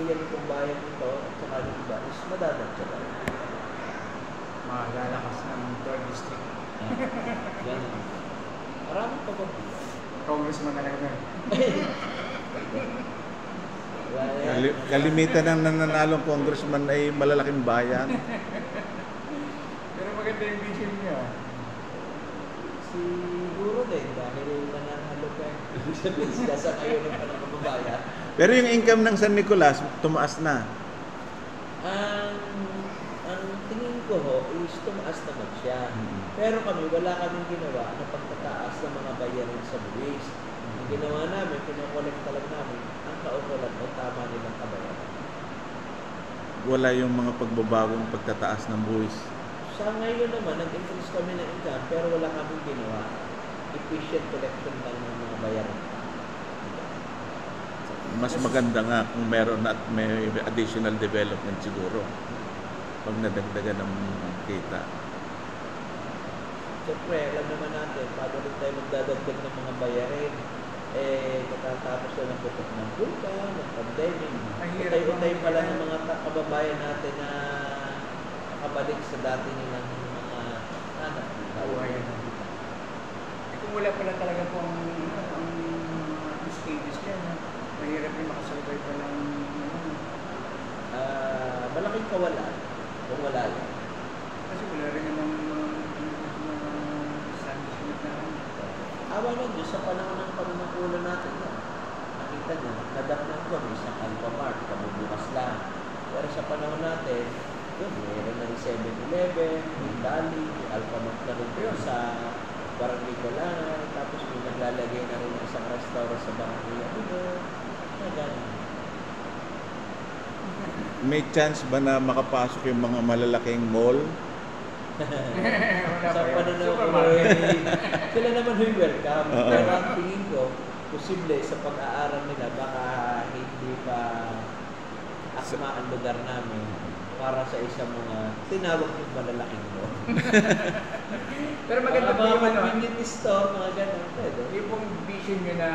yan kung bayan ito at saka ng iba is madadagdaga. Lalakas ng 3rd district. Ganun. Maraming pagbabago. Congressman na lang na. Kalimitan ng nananalong congressman ay malalaking bayan. Pero maganda yung vision niya. Siguro din, dahil nananalo ka. Ibig sabihin sila sa ngayon ng panakababayan. Pero yung income ng San Nicolas, tumaas na. Ang tingin ko ho, is tumaas naman siya. Pero kami, wala kaming ginawa na pagtataas ng mga bayarin sa buwis. Ang ginawa namin, kinokolekta lang namin, ang kaukulan o tama nilang kabayaran. Wala yung mga pagbabagong pagtataas ng buwis. Sa ngayon naman, nag-increase kami ng income, pero wala kaming ginawa. Efficient collection lang ng mga bayaran. Mas maganda nga kung meron at may additional development siguro. Pag nadagdagan ng kita. Siyempre, alam naman natin, bago rin tayo magdadagdag ng mga bayarin, katatapos na ng putok ng bulka, ng pandemic. Patay-patay pala ng mga kababayan natin na nakabalik sa dati nilang mga anak. Kung wala pala talaga po ang stages niya, mahirap yung makasurvive pa ng malaking kawalan kung wala yan. Kasi wala rin namang standards na Awa ng Diyos sa panahon ng panunungkulan natin yan. Nakita niyo, nadatnan ko ng isang Alphamart, kabubukas lang. Pero sa panahon natin, yun, mayroon na rin 7-Eleven, may Dali, may Alphamart na rin yun sa Barangay Galangan, tapos may naglalagay na rin ng isang restaurant sa Barangay Abudo, na gano'n. May chance ba na makapasok yung mga malalaking mall? Sa pananaw ko, sila naman huy welcome. Pero ang tingin ko, posible sa pag-aaral nila, baka hindi pa akma ang lugar namin para sa isang mga tinawag yung malalaking mall. Pero maganda po yung convenience store, mga gano'n. Pwede. Yung pong vision nyo na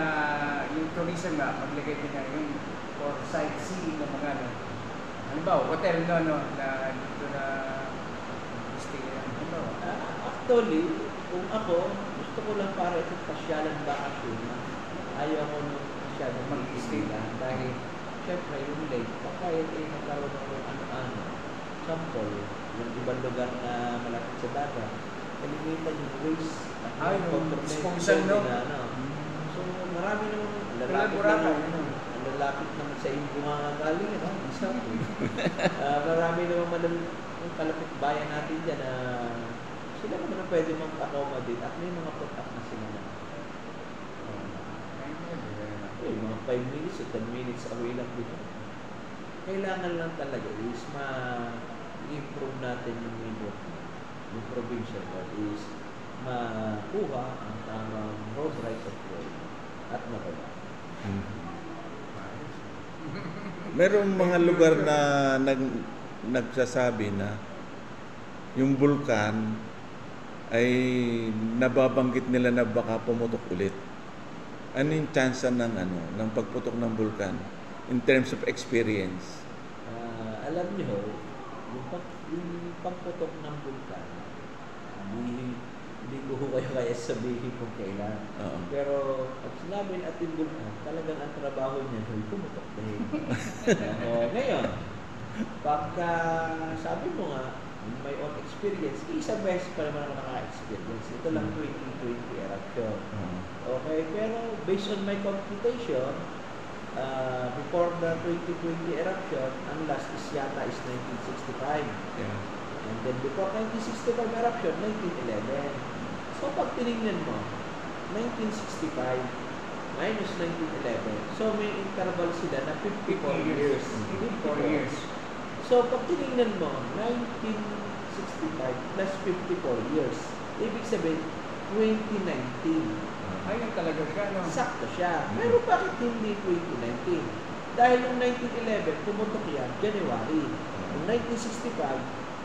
yung tourism na maglagay din na yung for sightseeing ng mga ano ba, hotel na dito na stay actually, kung ako, gusto ko lang para itong pasyalan bakasyon na ayaw ko nung pasyalan mag-stay lang dahil syempre yung late, baka yung nagkaroon ng ano-ano. Sample, yung ibang lugar na malapit sa dagat, kalimitan yung waste at yung disposal, no? So, marami naman, lalapit naman sa iyong bumangagaling, marami naman yung kalapit bayan natin dyan na sila naman na pwede mag-accommodate at may mga put-up na sila na. Mga 5 minutes o 10 minutes away lang dito. Kailangan lang talaga is ma-improve natin yung neighborhood, yung provincial board is makuha ang tamang road right of way at magawa. Merong mga lugar na nagsasabi na yung bulkan ay nababanggit nila na baka pumutok ulit. Ano yung chance ng pagputok ng bulkan in terms of experience? Alam niyo, yung pagputok ng bulkan, hindi ko kayo kaya sabihin kung kailan. Pero pag sinabi natin bulkan, talagang ang trabaho niya ay pumutok din. Ngayon, pagka sabi mo nga, my own experience, isang beses pa naman ako naka-experience. Ito lang 2020 eruption. Okay, pero based on my computation, before the 2020 eruption, ang last is yata is 1965. And then before 1965 eruption, 1911. So pag tinignan mo, 1965 minus 1911, so may interval sila na 54 years. 54 years. So pag tinignan mo, 1965 plus 54 years, ibig sabihin, 2019. Ayun talaga siya, no? Sakto siya. Pero bakit hindi 2019? Dahil yung 1911, pumutok yan, January. Yung 1965,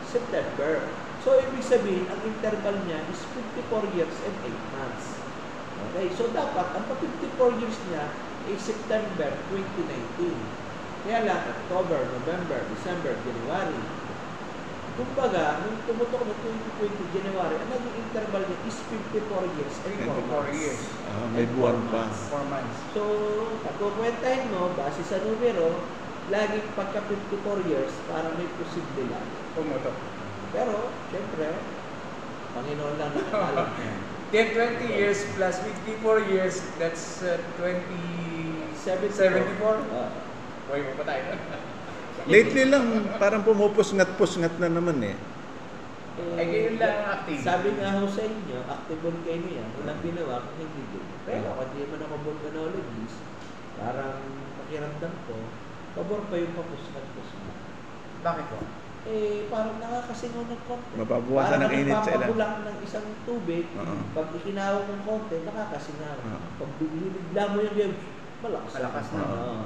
September. So, ibig sabihin, ang interval niya is 54 years and 8 months. Okay? So, dapat, ang 54 years niya is September 2019. Kaya lang, October, November, December, January. Kumbaga, nung tumutok na 2020 January, ang naging interval niya is 54 years and 4 4 months. years. May buwan pa. 4 months. So, pag kukwentahin mo, base sa numero, laging pagka 54 years, parang may posible lang. Pumutok. Pero, syempre, Panginoon lang nakakalam niya. 10, 20 years plus 54 years, that's 74? Buhay mo pa tayo. Lately lang, parang pumupusngat-pusngat na naman eh. Ay, ngayon lang ang active. Sabi nga ho sa inyo, active volcano yan. Walang ginawa kung hindi din. Pero kung hindi man ako volcanologist, parang pakiramdam ko, pabor pa yung papusngat-pusngat. Bakit po? Eh, parang nakakasingaw ng konti. Mababawasan ng init sa ilan. Parang nagpapabulak ng isang tubig, pag ikinawag ng konti, nakakasingaw. Pag binibigla mo yung game, malakas. Malakas na. Oo.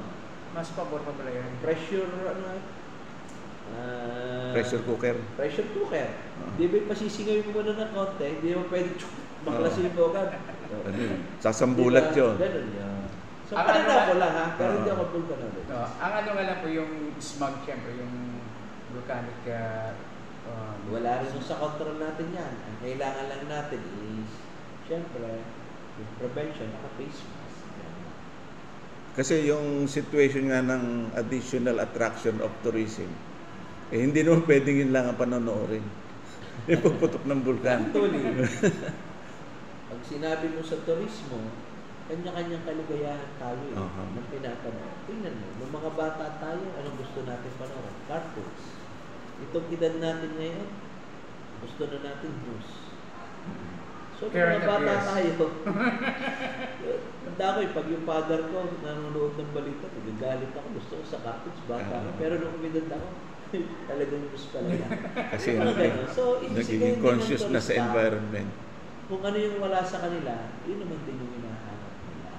Mas pabor pa pala yun. Pressure, ano Pressure cooker. Pressure cooker. Di ba pasisingawin mo muna ng konti, hindi mo pwede maklasin mo agad. Sasambulat yun. Ganun yun. So, Ang parang ano ako lang ha, pero hindi ako volcanologist. No, ang ano nga lang po yung smog, syempre, yung volcanic Wala rin sa control natin yan. Ang kailangan lang natin is, syempre, yung prevention, face mask. Kasi yung situation nga ng additional attraction of tourism, eh hindi naman pwedeng yun lang ang panonoorin. Yung pagputok ng bulkan. Actually, pag sinabi mo sa turismo, kanya-kanyang kaligayahan tayo ng pinapanood. Tingnan mo, nung mga bata tayo, anong gusto natin panoorin? Cartoons. Itong edad natin ngayon, gusto na natin news. So, Current mga bata affairs. tayo, tanda ko pag yung father ko nanonood ng balita, nagagalit ako, gusto ko sa cartoons, bata ako. Pero nung umidad ako, talagang news pala yan. Kasi Mga ganun. So, ibig nagiging sabihin din ng conscious na sa turista, environment. kung ano yung wala sa kanila, yun naman din yung hinahanap nila.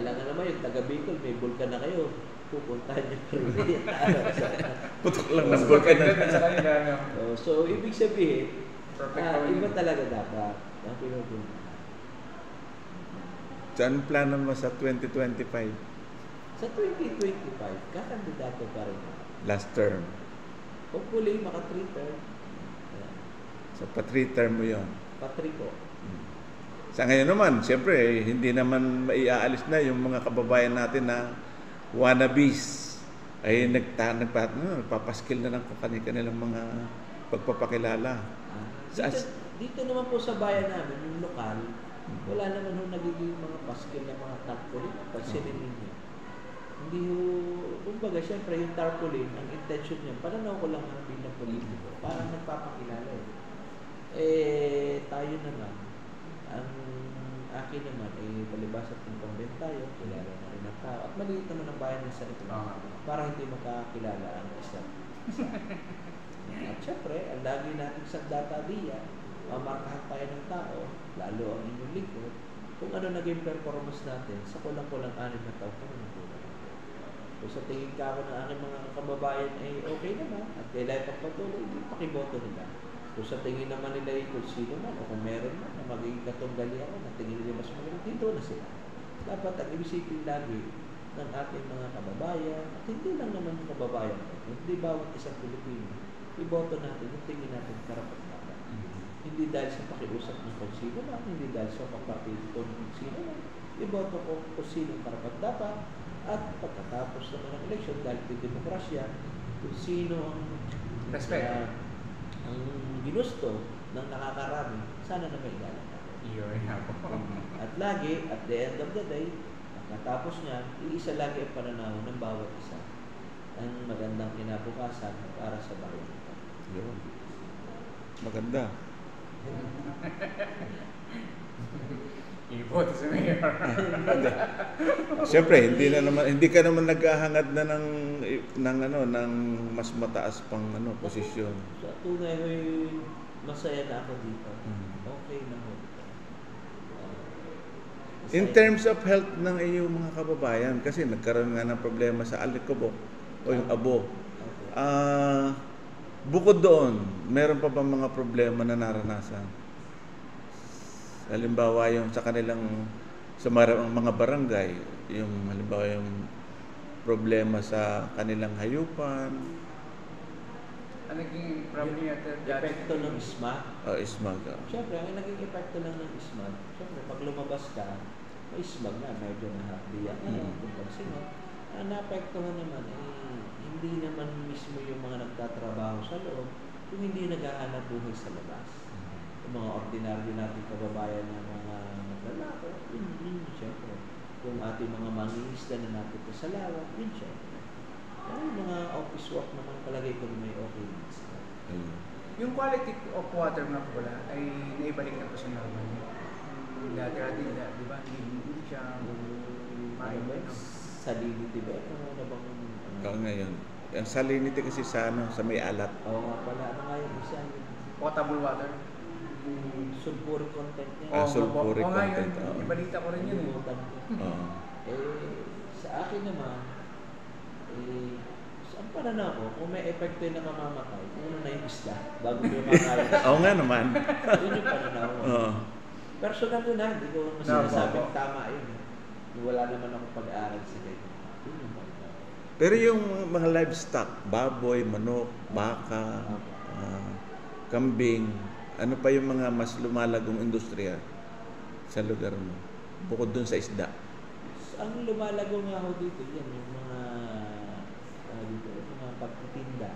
Alam nga naman yung taga Bicol, may bulkan na kayo, pupuntahan nyo pa rin. Putok lang ng bulkan na. sa kanila, no? So, ibig sabihin, Perfect iba talaga dapat ang pinupuntahan. Saan plano mo sa 2025? Sa 2025, kakandidato pa rin ako. Last term. Hopefully, maka-3 term. So, pa-3 term mo yun. Pa-3 po. Sa ngayon naman, siyempre, hindi naman maiaalis na yung mga kababayan natin na wannabes ay nagpapaskil na lang kung kanilang mga pagpapakilala. Dito naman po sa bayan namin, yung lokal, wala naman ho nagiging mga paskil na mga tarpaulin. Pansinin ninyo. Hindi ho, kumbaga, siyempre yung tarpaulin, ang intention niya, pananaw ko lang ang bilang politiko. Parang nagpapakilala eh. Tayo naman, ang akin naman, palibas at incumbent tayo, kilala na rin ang tao. At maliit naman ang bayan ng sarili. Para hindi makakilala ang isa't isa. At syempre, ang lagi natin sa data diya, mamarkahan tayo ng tao, lalo ang inyong lingkod, kung ano naging performance natin sa kulang-kulang 6 na taon kung ano kulang. Kung sa tingin ka ako ng aking mga kababayan ay okay naman at kailangan pagpatuloy, pakiboto nila. Kung sa tingin naman nila ay kung sino man o kung meron man na magiging katunggali ako na tingin nila mas magaling, dito na sila. Dapat ang ibisipin lagi ng ating mga kababayan at hindi lang naman yung kababayan, hindi bawat isang Pilipino, iboto natin yung tingin natin karapat-dapat. Hindi dahil sa pakiusap ng kung sino man, hindi dahil sa papapilito ng kung sino man, iboto ko kung sino karapat-dapat at pagkatapos naman ng eleksyon dahil sa demokrasya, kung sino ang ang ginusto ng nakakarami, sana na may galang natin. At lagi, at the end of the day, pagkatapos niya, iisa lagi ang pananaw ng bawat isa ang magandang kinabukasan para sa bayan. Yun. Maganda. Iboto sa mayor. Siyempre, hindi ka naman naghahangad na ng mas mataas pang posisyon. Sa tunay ko'y masaya na ako dito. Okay na mo. In terms of health ng iyong mga kababayan, kasi nagkaroon nga ng problema sa alikabok o yung abo. Bukod doon, meron pa ba mga problema na naranasan? Halimbawa yung sa kanilang sa mga barangay, yung halimbawa yung problema sa kanilang hayupan. Ang naging problem niya Epekto ng SMAG. Ismag. Siyempre, ang naging epekto lang ng SMAG, siyempre, pag lumabas ka, may SMAG na, medyo nahabiyak na, kung pagsinot. Ang naapektuhan naman, hindi naman mismo yung mga nagtatrabaho sa loob, kung hindi naghahanap buhay sa labas. Yung mga ordinaryo natin kababayan ng mga lalaki, yun siyempre. Yung ating mga mangingisda na napunta sa lawak, yun siyempre. Kaya yung mga office work naman, palagay ko may okay din sila. Yung quality of water nga po pala ay naibalik na po sa normal. Dati, di ba? Hindi siya Salinity ba? Ano na bang... Ikaw ngayon. Ang salinity kasi sa sa may alat. Oo nga pala. Ano nga yung isa? Potable water. Sulfuric content niya. Sulfuric content. Yung balita ko rin yun. Sa akin naman, ang pananaw ko, kung may epekto yung nakamamatay, kung na yung isda, bago yung makain. Oo nga naman. Yun yung pananaw ko. Personal ko na, hindi ko masasabing tama yun. Wala naman akong pag-aaral sa ganyan. Yun yung pananaw. Pero yung mga livestock, baboy, manok, baka, kambing, ano pa yung mga mas lumalagong industriya sa lugar mo? Bukod dun sa isda. Ang lumalago nga ho dito, yan, yung mga pagtitinda.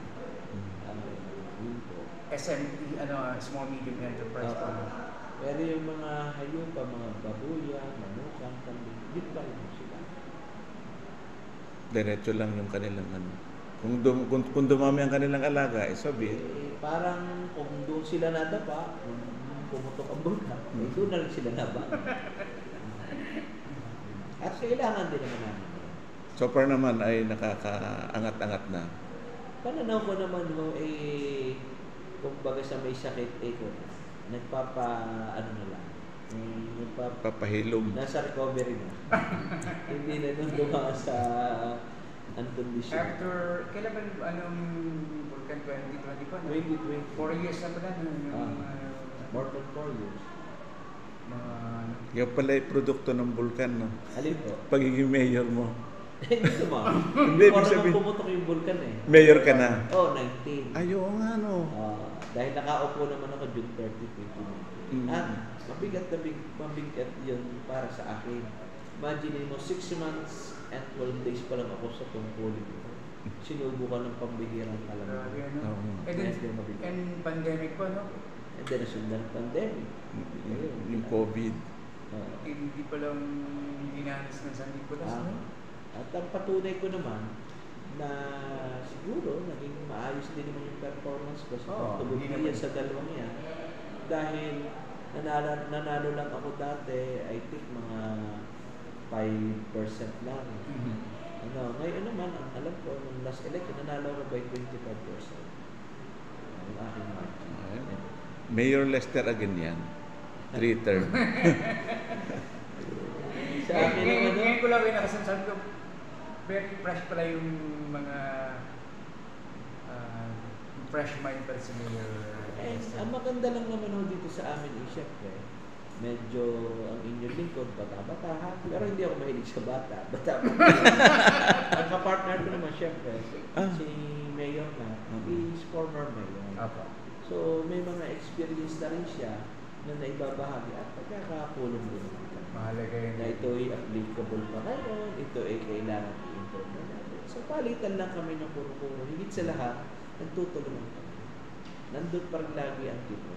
Yun po. SME, small medium enterprise po. Pero yung mga hayupa, mga babuya, manukang, kambing, yun pa rin sila. Diretso lang yung kanilang ano. Kung dumami ang kanilang alaga, sabi. Parang kung doon sila nadapa, kung pumutok ang bulkan, doon na rin sila naba. At kailangan din naman namin. So far naman ay nakakaangat-angat na. Pananaw ko naman ho, kumbaga sa may sakit, ano na lang. Papahilom. Nasa recovery na. Hindi na nung dumaan sa unconditional. After, kailan ba anong Vulcan 2020 pa? 2020. 4 years na pala. More than 4 years. Yung pala yung produkto ng Vulcan, no? Alin po? Pagiging mayor mo. Hindi naman. Hindi, ibig sabihin. Pumutok yung Vulcan eh. Mayor ka na? Oo, 19. Ay, oo nga, no? Dahil nakaupo naman ako June 30, 2019. Mabigat yun para sa akin. Imagine mo, 6 months and 12 days pa lang ako sa tungkulin ko. Sinubukan ng pambihirang alam ko. And pandemic pa, no? And then nasundan ng pandemic. Yung COVID. Hindi pa lang dinanas ng San Nicolas, no? At ang patunay ko naman na siguro naging maayos din naman yung performance ko sa pagtuloy sa dalawang yan. Dahil nanalo lang ako dati, I think mga 5% lang. Ngayon naman, alam ko, nung last election, nanalo ako by 25%. Ang aking margin. Mayor Lester again yan. 3 term. Sa akin naman, ngayon ko lang rin nakasasabi ko, very fresh pala yung mga fresh mind pala si Mayor. Ang maganda lang naman ho dito sa amin syempre, medyo ang inyong lingkod, bata-bata, pero hindi ako mahilig sa bata. Ang kapartner ko naman syempre, si Mayor na, is former Mayor. So may mga experience na rin siya na naibabahagi at pagkakapulong din naman. Mahalaga yun. Na ito ay applicable pa ngayon, ito ay kailangan i-improve na natin. So palitan lang kami ng puro-puro. Higit sa lahat, nagtutulungan kami. Nandun pa rin lagi ang tipo.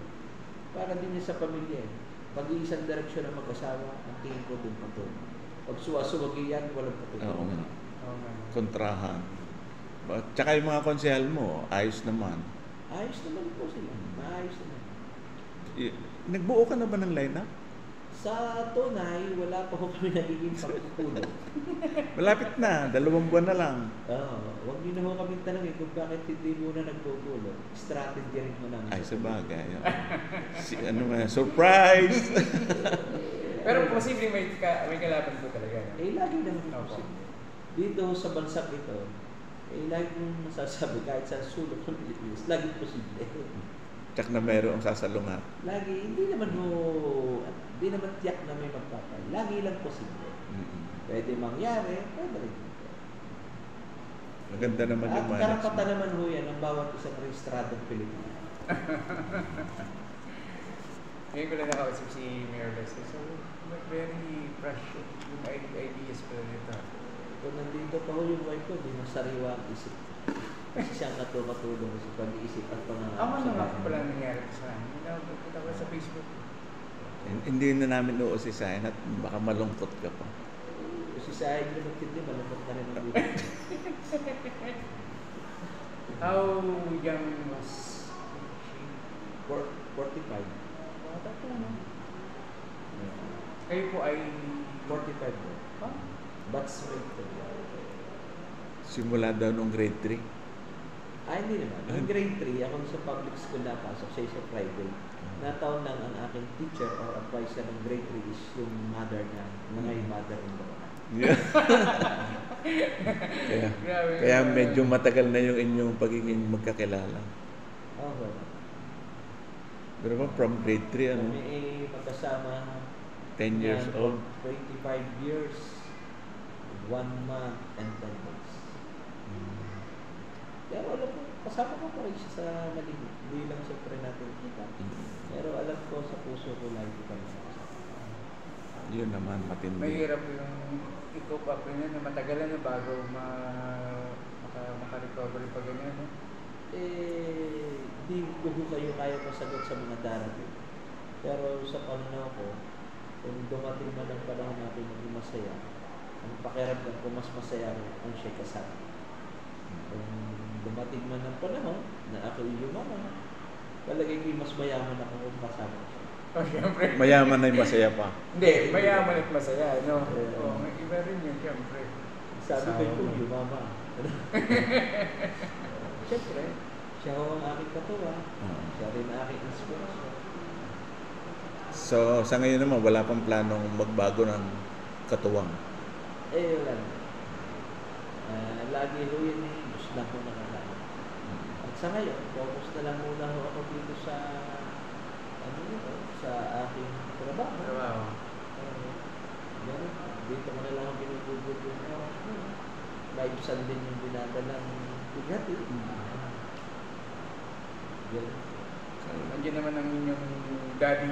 Para din niya sa pamilya. Pag iisang direksyon na mag-asawa, ang tingin ko doon patuloy. Pag suwasuwagi yan, walang patuloy. Oo nga. Kontrahan. Tsaka yung mga konsehal mo, ayos naman. Ayos naman po sila. Maayos naman. Nagbuo ka na ba ng lineup? Sa tunay, wala pa ho kami nagiging pagtutulog. Malapit na, 2 buwan na lang. Huwag niyo na ho kami tanongin kung bakit hindi muna nagtutulog. Strategy rin mo namin. Ay, sabagay. Surprise! Pero posible may kalaban po talaga. Lagi naman posible. Dito sa bansang ito, lagi kong masasabi kahit sa sulok ng Pilipinas, lagi posible. Tsak na mayroong sasalungat. Lagi, hindi naman tiyak na may magpapay. Lagi lang posible. Pwede mangyari, pwede rin. Maganda naman yung At karapatan management. naman ho yan ng bawat isang rehistradong Pilipino. Ngayon ko lang nakausap si Mayor Leslie. So, very fresh yung ideas ko nito. Kung nandito pa ho yung wife ko, di masariwa ang isip. Kasi siya ang katulong sa pag-iisip at Ako ano nga pala nangyari sa akin. Nakita ko sa Facebook. Hindi na namin uusisahin at baka malungkot ka pa. Kasi sa akin yung magtindi, malungkot na rin ang bibig. How young was she? 45. Bata po, no? Kayo po ay... 45 po. Huh? Batchmate po. Simula daw nung grade 3. Hindi naman. Yung grade 3, ako sa public school napasok, siya sa private. Nataon lang ang aking teacher or advisor ng grade 3 is yung mother niya, mga mother-in-law. Yeah. Grabe. Kaya medyo matagal na yung inyong pagiging magkakilala. Okay. Pero ba from grade 3 ano? Kami magkasama 10 years yan, old. 25 years, 1 month, and 10 days. Pero alam ko, kasama ko pa rin siya sa maligid. Hindi lang siyempre natin kita. Pero alam ko sa puso ko lagi ko pa rin kasama. Yun naman, matindi. Mahirap yung i-cope up yun na matagalan na bago maka-recover pa ganyan, no? Di ko kayo kaya masagot sa mga darating. Pero sa pananaw ko, kung dumating man ang panahon natin maging masaya, ang pakiramdam ko mas masaya ang siya kasama. Kung dumating man ang panahon na ako yumaman, palagay ko mas mayaman ako kung kasama siya. Oh, syempre. Mayaman ay masaya pa. Hindi, mayaman at masaya, no? Oo, iba rin yun, syempre. Sabi ko yung yumaman. Siyempre, siya ho ang aking katuwa. Siya rin ang aking inspirasyon. So, sa ngayon naman, wala pang planong magbago ng katuwang. Wala na. Lagi ho yun gusto na ko nakalain. At sa ngayon, focus na lang muna ho ako dito sa sa aking trabaho. Trabaho. Ganun. Dito ko na lang ako binububog yung oras ko. Maibsan din yung dinadalang bigati. Ganun. Andiyan naman ang inyong daddy.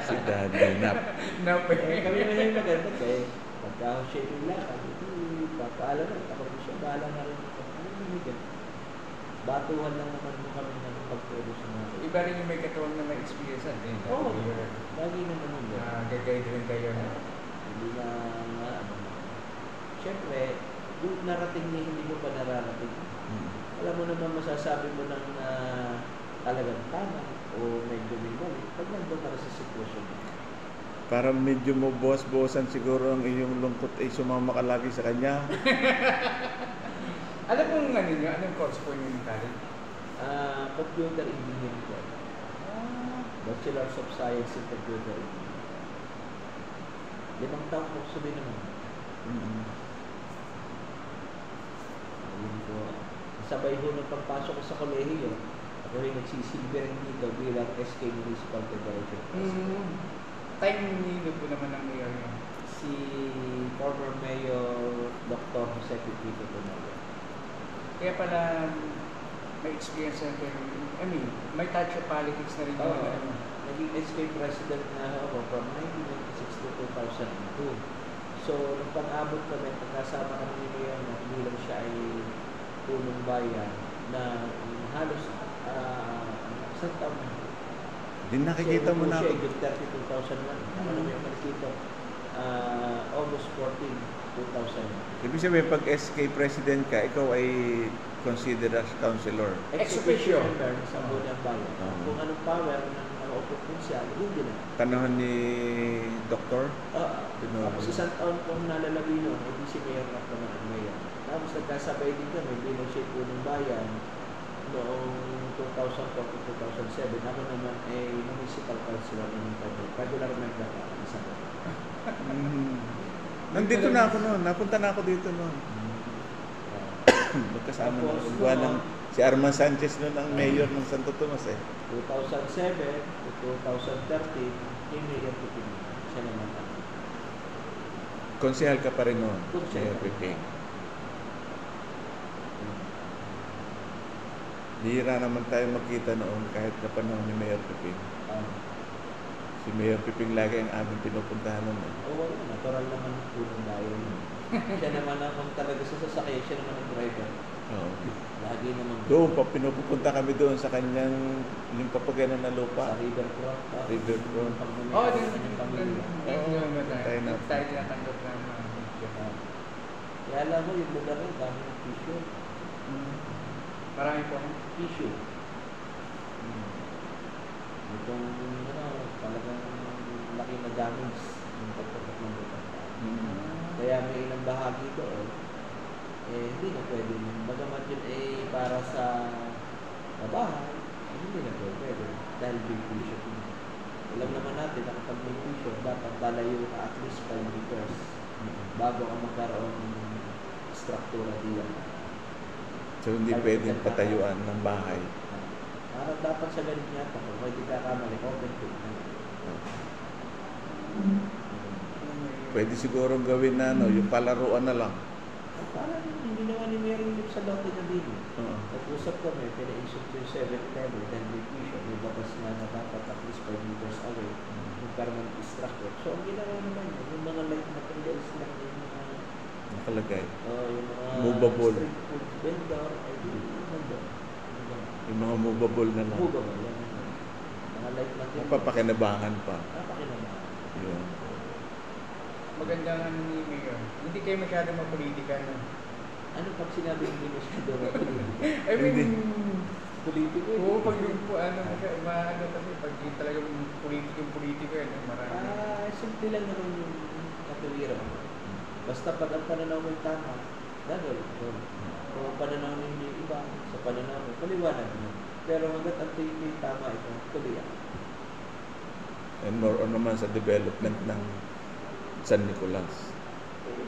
Si Daddy Nap. Kami na yung maganda kaya pagka ako siya yung lakad, papaalam na, ako rin siya, bahala na rin ako. Batuhan lang naman mo kami ng pagturo sa mga. Iba rin yung may katuwang na may experience din. Oo, lagi naman yun. Gagayad rin kayo na. Hindi na, siyempre, yung narating niya, hindi mo pa nararating. Alam mo naman, masasabi mo ng talagang tama o medyo may mali pag nandun ka na sa sitwasyon mo. Para medyo mo buwas-buwasan siguro ang iyong lungkot ay sumama ka lagi sa kanya. Alam mo nga ninyo, anong course po niyo ng college? Computer Engineering po. Bachelor of Science in Computer Engineering. 5 taon po sabi naman. Ayun po. Sabay ho ng pagpasok ko sa kolehiyo, ako rin nagsisilbi rin dito bilang SK Municipal Federation. Time nilo po naman ng mayor niyo. Si former Mayor Dr. Jose Pipito Tumayo. Kaya pala may experience na kayo. I mean, may touch of politics na rin Oo. yung Naging SK President na ako from 1996 to 2002. So, nung pag-abot kami, pagkasama kami ni Mayor na bilang siya ay punong bayan na halos isang taon na. Din nakikita mo na ako. Yung 30, 2001. Ako naman yung nakikita. August 14, 2001. Ibig sabihin, pag SK President ka, ikaw ay considered as councilor. Ex-officio. Member ng Sangguniang Bayan. Kung anong power ng mga opisyal, hindi na. Tanahon ni Doktor? Tapos isang taon kong nalalabi noon, hindi si Mayor na naman ang Mayor. Tapos nagkasabay din kami, bilang siya punong bayan, noong 2004 to 2007, ako naman ay municipal councilor ng Taguig. Regular member ako ng isang taon. Nandito na ako noon. Napunta na ako dito noon. Magkasama na Tapos, ako. Si Arman Sanchez noon ang mayor ng Santo Tomas 2007 to 2013, yung Mayor Pipino. Siya naman ako. Konsehal ka pa rin noon. Konsehal. Mayor Piping. Bihira naman tayo magkita noon kahit na panahon ni Mayor Piping. Si Mayor Piping lagi ang aming pinupuntahan noon. Oo, natural naman po ng dayon. Siya naman ang talaga sa sasakyan, siya naman ang driver. Oo. Lagi naman. Doon, pinupunta kami doon sa kanyang yung papagano na lupa. Sa Riverfront. Riverfront. Oo, Tayo na. tayo tinatanggap ng mga picture. Kaya alam mo, yung lugar na dami ng tissue. Marami po. Tissue. Itong, talagang laki na damage yung pagpapak ng lugar. Kaya may ilang bahagi doon, hindi na pwede. Bagamat yun para sa bahay, hindi na pwede. Dahil big tissue. Alam naman natin na kapag may tissue, dapat lalayo ka at least 5 meters bago ka magkaroon ng struktura diyan. So hindi pwedeng patayuan ng bahay. Parang dapat sa ganit yata, kung pwede ka kamali, open to. Pwede siguro gawin na yung palaruan na lang. Parang hindi naman ni Mary Lip sa lote na din. Nag-usap kami, pina-isip ko yung 7th level, then may tissue, may batas nga na dapat at least 5 meters away, yung permanent structure. So ang ginawa naman yun, yung mga light materials lang yung mga nakalagay. yung mga movable. street food vendor, ay di nandun. Yung mga movable na lang. Movable, yan. Mga light materials. Mapapakinabangan pa. Napakinabangan. Yun. Magandang ano ni Mayor. Hindi kayo masyadong mapolitika, no? Ano pag sinabi hindi masyado mapolitika? I mean, Politiko eh. oo, pag yung maano kasi, pag yung talagang politiko yan, marami. Simple lang naman yung katuwiran. Basta pag ang pananaw mo tama, gagawin ko. Kung ang pananaw ninyo yung iba, sa pananaw mo, paliwanag mo. Pero hanggat ang tingin mo yung tama ito, tuloy ako. And more on naman sa development ng San Nicolas.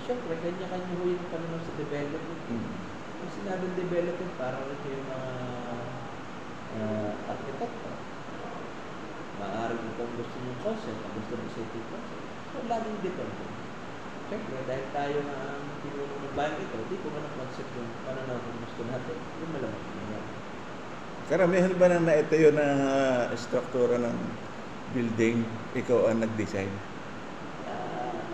Siyempre, kanya-kanya ho yung pananaw sa development. Kung sinabing development, parang ito yung mga arkitekto. Maaaring ito ang gusto niyong concept, ang gusto ng city concept. So, laging depende. Siyempre, dahil tayo na ang pinuno ng bayan ito, di ko man ang concept yung pananaw kung gusto natin. Yung malamang niya. Karamihan ba na itayo na struktura ng building, ikaw ang nag-design?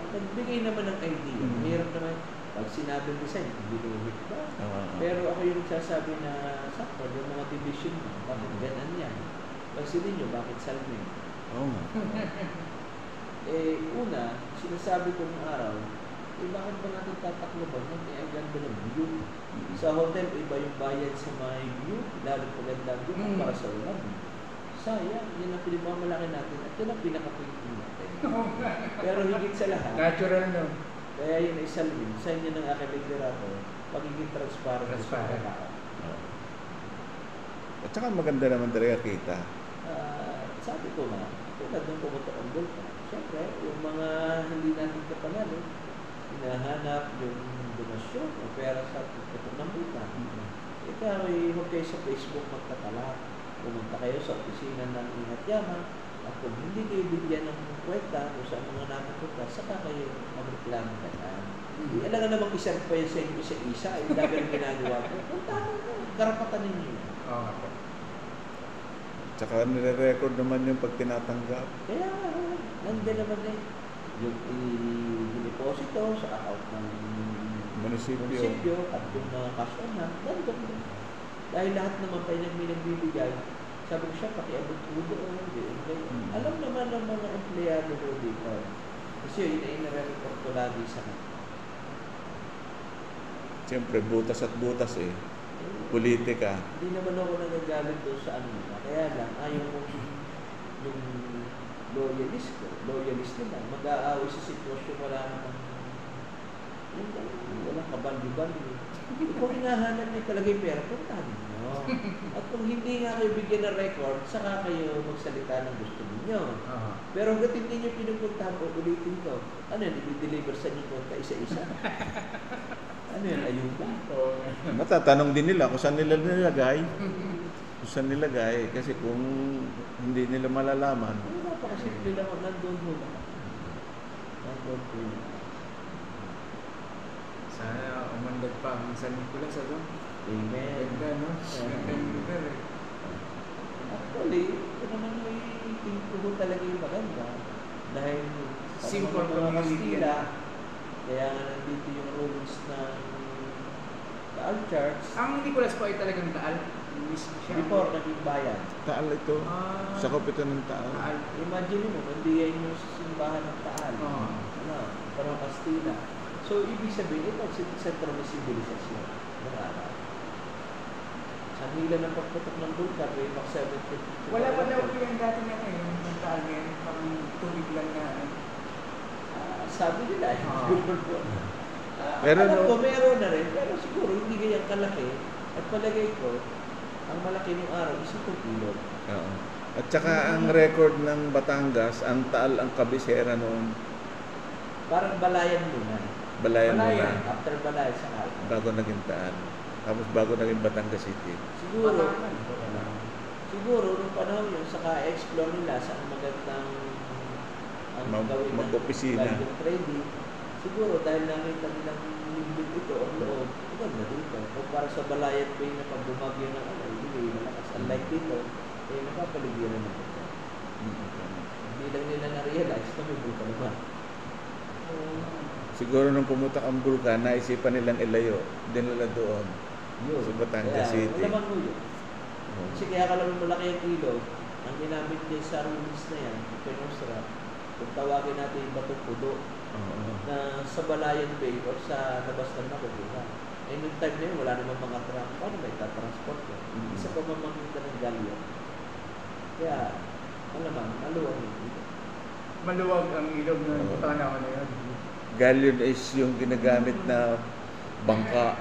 Nagbigay naman ng idea. Mayroon naman, pag sinabing design, binuhit ba? Pero ako yung nagsasabi na sakto, yung mga division mo, bakit ganan yan? Pansinin nyo, bakit salmin? Una, sinasabi ko ng araw, bakit ba natin tatakloban? Ang ganda ng view. Sa hotel, iba yung bayad sa may view, lalo paganda ang view para sa ulan. Sayang, yun ang pinagmamalaki natin at yun ang pinaka-painting natin. Pero higit sa lahat, Natural, no? kaya yun ay salmin. Sa inyo ng aking literato, pagiging transparent sa tao. At saka maganda naman talaga kita. Sabi ko nga, tulad ng pumutok ang bulkan. Siyempre, yung mga hindi natin kapanalo, hinahanap yung donasyon o pera sa pumutok ng bulkan. Ikaw ay huwag kayo sa Facebook magtatala. Pumunta kayo sa opisina ng Ingat Yaman at kung hindi kayo bigyan ng kwenta o sa mga napupunta, saka kayo magreklamo ka. Alam nga namang isang pa yun sa inyo isa-isa, ay dami ang ginagawa ko. Kung tama mo, karapatan ninyo. Oo nga po. Tsaka nire-record naman yung pag tinatanggap. Kaya nandiyan naman yung i-deposito sa account ng munisipyo at yung mga cash on hand, nandun din. Dahil lahat naman pa yung nagbibigay, sabi ko siya, pakiabot ko doon. Alam naman ng mga empleyado ko dito. Kasi yun ay nare-report ko lagi sa kanila. Siyempre, butas at butas politika. Hindi naman ako nagagalit doon sa ano nila. Kaya lang, ayaw ko yung loyalist nila. Mag-aaway sa sitwasyon, wala naman. Walang kabandi-bandi. Kung hinahanap niyo talaga yung pera, puntahan niyo. At kung hindi nga kayo bigyan ng record, saka kayo magsalita ng gusto niyo. Pero hanggat hindi niyo pinupuntahan o ulitin ko, ano yun, i-deliver sa inyo punta isa-isa? Ano yun, ayuda? Matatanong din nila kung saan nila nilagay. Kung saan nilagay. Kasi kung hindi nila malalaman. Napakasimple lang, nandun ho lang. Nandun ho lang. Sana Umandag pa ang San Nicolas, ano? Amen. Ganda, no? Ganda yung lugar eh. Actually, ito naman ay tingin talaga yung maganda. Dahil Simple mga community. Kastila, kaya nga nandito yung rules ng Taal Church. Ang Nicolas po ay talagang Taal. Mismo siya. Before naging bayan. Taal ito. Ah. Sakop ito ng Taal. Taal. Imagine mo, hindi yan yung simbahan ng Taal. Oo. Ano, parang Kastila. So, ibig sabihin, ito ang sentro ng sibilisasyon ng araw. Sa hila ng pagputok ng bulkan, way back 750. Wala pa daw yung dati na ngayon, yung Taal ngayon, parang tubig lang na. Sabi nila, Pero alam no- ko, meron na rin, pero siguro hindi ganyan kalaki. At palagay ko, ang malaki ng araw is itong ilog. Oo. At saka ang record ng Batangas, ang Taal ang kabisera noon. Parang balayan muna. Balayan Balayan. muna. After balayan sa Alp. Bago naging Taal. Tapos bago naging Batangas City. Siguro, Batangan. siguro, nung panahon yun, saka explore nila saan magandang gawin ng mag-opisina. live trading. Siguro, dahil nakita nilang limbig ito, ang loob, maganda dito. O para sa Balayan Bay na pag bumagyo ng hindi malakas. Unlike dito, napapaligyan na ito. Hindi lang nila na-realize na may bulkan naman. Siguro nung pumutok ang bulkan, naisipan nilang ilayo. Dinala doon. Yun. Sa Batangas City. Malamang mo yun. Kasi kaya ka lang malaki ang ilog, ang ginamit niya sa ruins na yan, Penostra, kung tawagin natin yung Batong Pudo, Oo. na sa Balayan Bay or sa labas ng Nakubuha. Eh, nung time na yun, wala namang mga truck. Paano may tatransport yun? Isa pa mamangita ng galyon. Kaya, malamang, maluwang yung ilog. Maluwag ang ilog ng Oo. panahon na yun. Galleon is yung ginagamit na bangka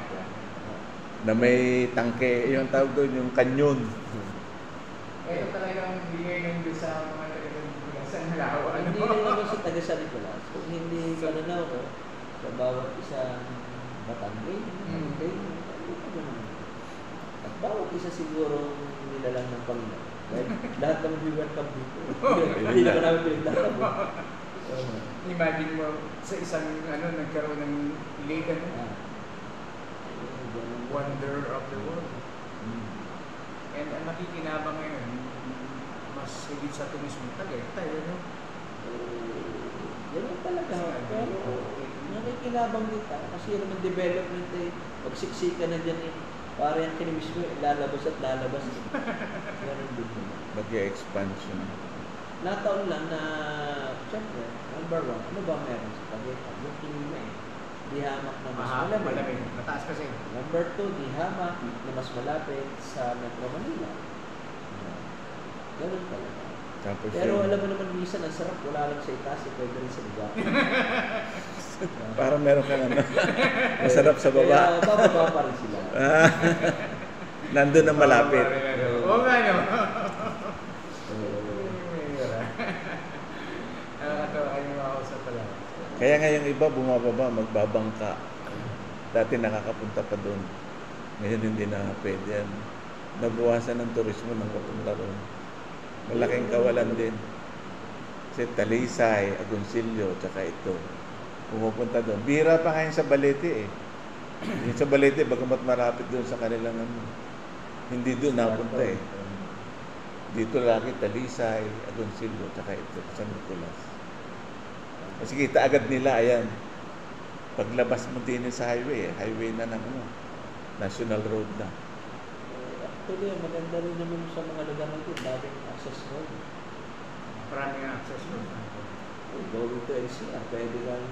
na may tangke. Yung tawag doon, yung kanyon. Ito talagang bigay ng Diyos sa mga taga-Nicolas. Ang halawa. Hindi rin naman sa taga San Nicolas. Kung hindi pananaw ko, sa bawat isang Batanggay, at bawat isa siguro nilalang ng Panginoon. Dahil lahat ng welcome dito. Hindi naman namin pinaglalabo. Imagine mo sa isang nagkaroon ng lake wonder of the world. And ang nakikinabang ngayon, mas higit sa turismo, Tagaytay, ano? Ganun talaga. Pero nakikinabang din tayo. Kasi yun naman development eh. Pagsiksika na dyan eh. Para yung kinimis mo, lalabas at lalabas. Ganun din naman. Mag-expansion. Nataon lang na, siyempre, number one, ano ba meron sa Tagaytay? Yung kinima eh. Di hamak na mas malamig. Mataas kasi. Number two, di hamak na mas malapit sa Metro Manila. Ganun talaga. Tapos Pero yun, alam mo naman, minsan ang sarap, wala lang sa itaas, pwede rin sa lugar. parang meron kang masarap sa baba. Kaya bababa pa rin sila. Nandun na malapit. Oo nga, no? Nakakatawa kayo mga kausap pala. Kaya nga yung iba bumababa, magbabangka. Dati nakakapunta pa doon. Ngayon hindi na pwede yan. Nabuwasan ng turismo ng papunta roon. Malaking kawalan din. Kasi Talisay, Agoncillo, tsaka ito. Pumupunta doon. Bira pa ngayon sa Balete eh. Yung sa Balete, bagamat marapit doon sa kanilang hindi doon napunta eh. Dito lagi Talisay, Agoncillo, tsaka ito, San Nicolas. Kasi kita agad nila, ayan. Paglabas mo din sa highway na ng national road na. Actually, maganda rin naman sa mga lugar na ito, daming access road. Maraming access mo. Going to NCR, pwede kang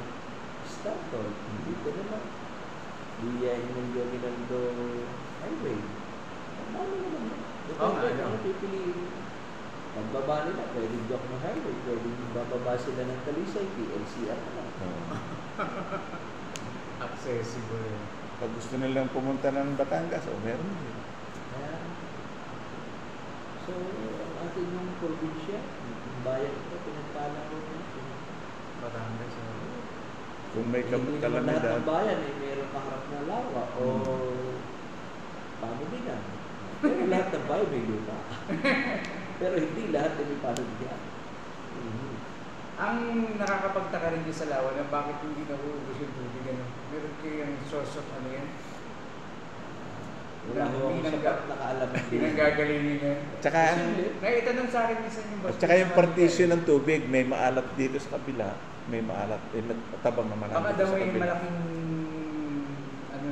stop doon. Dito naman. Diyan yung Yoginando Highway. Ano naman? Oo nga, Ano pipiliin? Pagbaba nila, pwede dock ng highway, pwede bababa sila ng Talisay, PLCR na lang. Accessible. Pag gusto nilang pumunta ng Batangas, meron din. Kaya, so, ang ating yung probinsya, yung bayan ito, pinagpala ko natin. Batangas. Kung may Hindi naman lahat kalamidad, ng bayan ay mayroong kaharap na lawa o pamudigan. Pero lahat ng bayan may lupa. Pero hindi lahat ay may pamudigan. Ang nakakapagtaka rin din sa Lawa na bakit hindi nauubos yung tubig, ano? Meron kayong source of ano yan? Wala akong sapat na kaalaman Hindi nang gagalingin yan. Tsaka, Naitanong sa akin minsan yung at tsaka yung partition ng tubig, may maalat dito sa kabila, may maalat, matabang naman baka dito daw sa may kabila. malaking ano,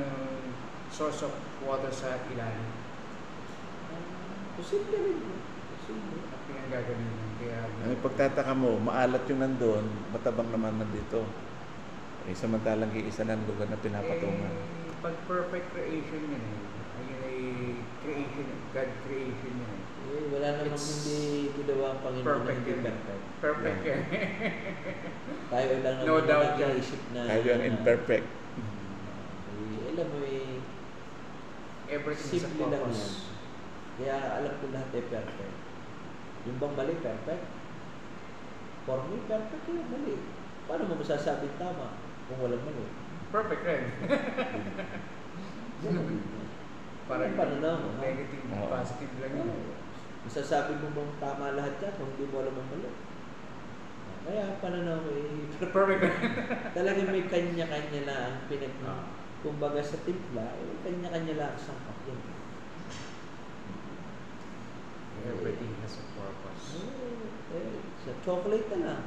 source of water sa ilalim. Posible rin. Posible. At pinanggagalingan. Kaya, Ang pagtataka mo, maalat yung nandun, matabang naman nandito. Eh, samantalang iisa ng lugar na pinapatungan. pag perfect creation yun ayun ay creation, God creation yun Wala namang It's hindi ginawa ang Panginoon na perfect hindi yun. perfect. Perfect Yeah. yan. Tayo lang No naman doubt na yan. nag-iisip na... Tayo ang imperfect. Alam mo Everything is a simple lang yan. purpose. Kaya alam ko lahat ay perfect. Yung bang mali, perfect? For me, perfect yung mali. Paano mo masasabing tama kung walang mali? Perfect rin. Parang pananaw mo, ha? negative, Oo. positive lang yun. Masasabi mo bang tama lahat yan kung hindi mo alam ang mali? Kaya pananaw mo Perfect rin. talagang may kanya-kanya lang ang pinag... Ah. Kumbaga sa timpla, kanya-kanya lang ang sangkap yan. Everything has a purpose. Sa chocolate na lang.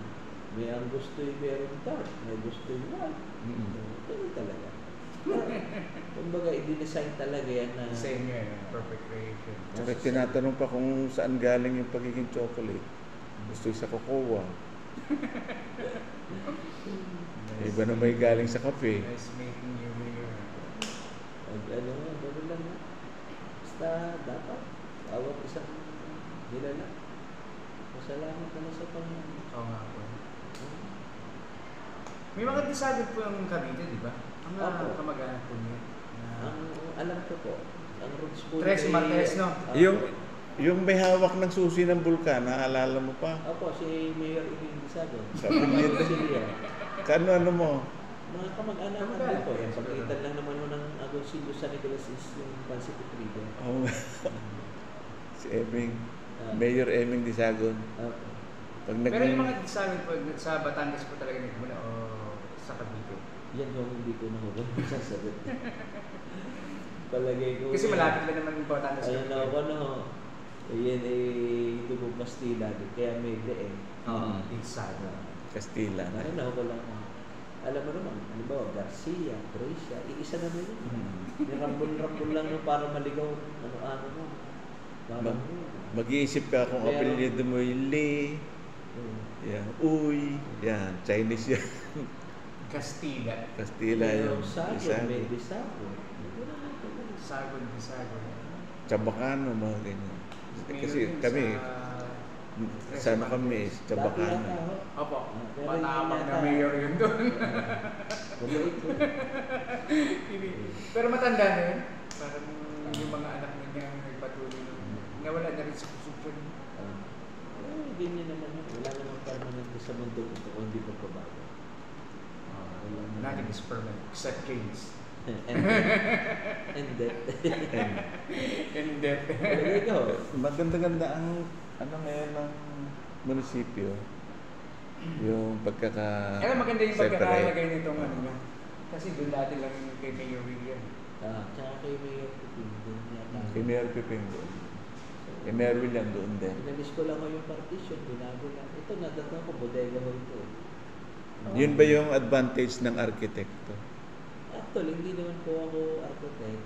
May ang gusto yung meron dark, may gusto yung white. Ganun talaga. Kumbaga, i-design talaga yan na... Same yun, perfect creation. Tsaka tinatanong pa kung saan galing yung pagiging chocolate. Gusto sa cocoa. Iba na may galing sa kape. Nice meeting you here. Ganun lang na. Basta dapat, awat isang nilala. Masalamat na sa Panginoon. Oo nga po. May mga decided po yung Cavite, di ba? Ang Opo. kamag-anak po niya. Ang alam ko po, ang roots po... Tres nila Martes, no? Yung may hawak ng susi ng bulkan, naalala mo pa? Opo, si Mayor Iling Bisago. Sa apelyido. Ano mo? Mga kamag-anak natin po. Yan, pagkitan lang naman mo ng Agoncillo San Nicolas is yung Pacific River. Oh, si Eming. Mayor Eming Disagon. Pag Pero yung mga decided po, sa Batangas po talaga nagmula o sa Cavite? Yan ho, hindi ko na ho sasagot. Palagay ko. Kasi malapit lang naman yung Batangas. Ayun na ako no. Ayan eh, Dubog Bastila. Kaya may eh. Inside. Kastila. Ayun na ako lang. Alam mo naman, halimbawa, Garcia, Gracia, iisa naman yun. May rambol-rambol lang yun para maligaw. Ano mo. Parang Mag-iisip ka kung Pero- apelyido mo yung Lee, yan, Uy, yan, Chinese yan. Castilla. Kastila yung Sagon, may Bisago. Sagon, Bisago. Chabacano, mga ganyan. Kasi Meron din kami, sa sana kami, Chabacano. Opo, Pero matapang hindi na yata- mayor yun doon. Bumalik ko. Pero matanda na yun. Parang yung mga anak niya nagpatuloy nun. Nawala na rin sa kusupon. Ganyan naman yun. Wala namang permanent sa mundo ito kung hindi pagbabago. Nothing is permanent except change. And death. And death. Palagay ko. Maganda-ganda ang ano ngayon ng munisipyo. Yung pagkaka Kaya maganda yung separate. pagkakalagay nitong ano niya. Kasi doon dati lang yung kay Mayor William. Tsaka kay Mayor Pupin. Doon yata. Kay Mayor Piping doon. Kay Mayor William doon din. Inalis ko lang ko yung partition. Binago lang. Ito, nadatang ko. Bodega ho ito. Yun ba yung advantage ng arkitekto? Actually, hindi naman po ako architect.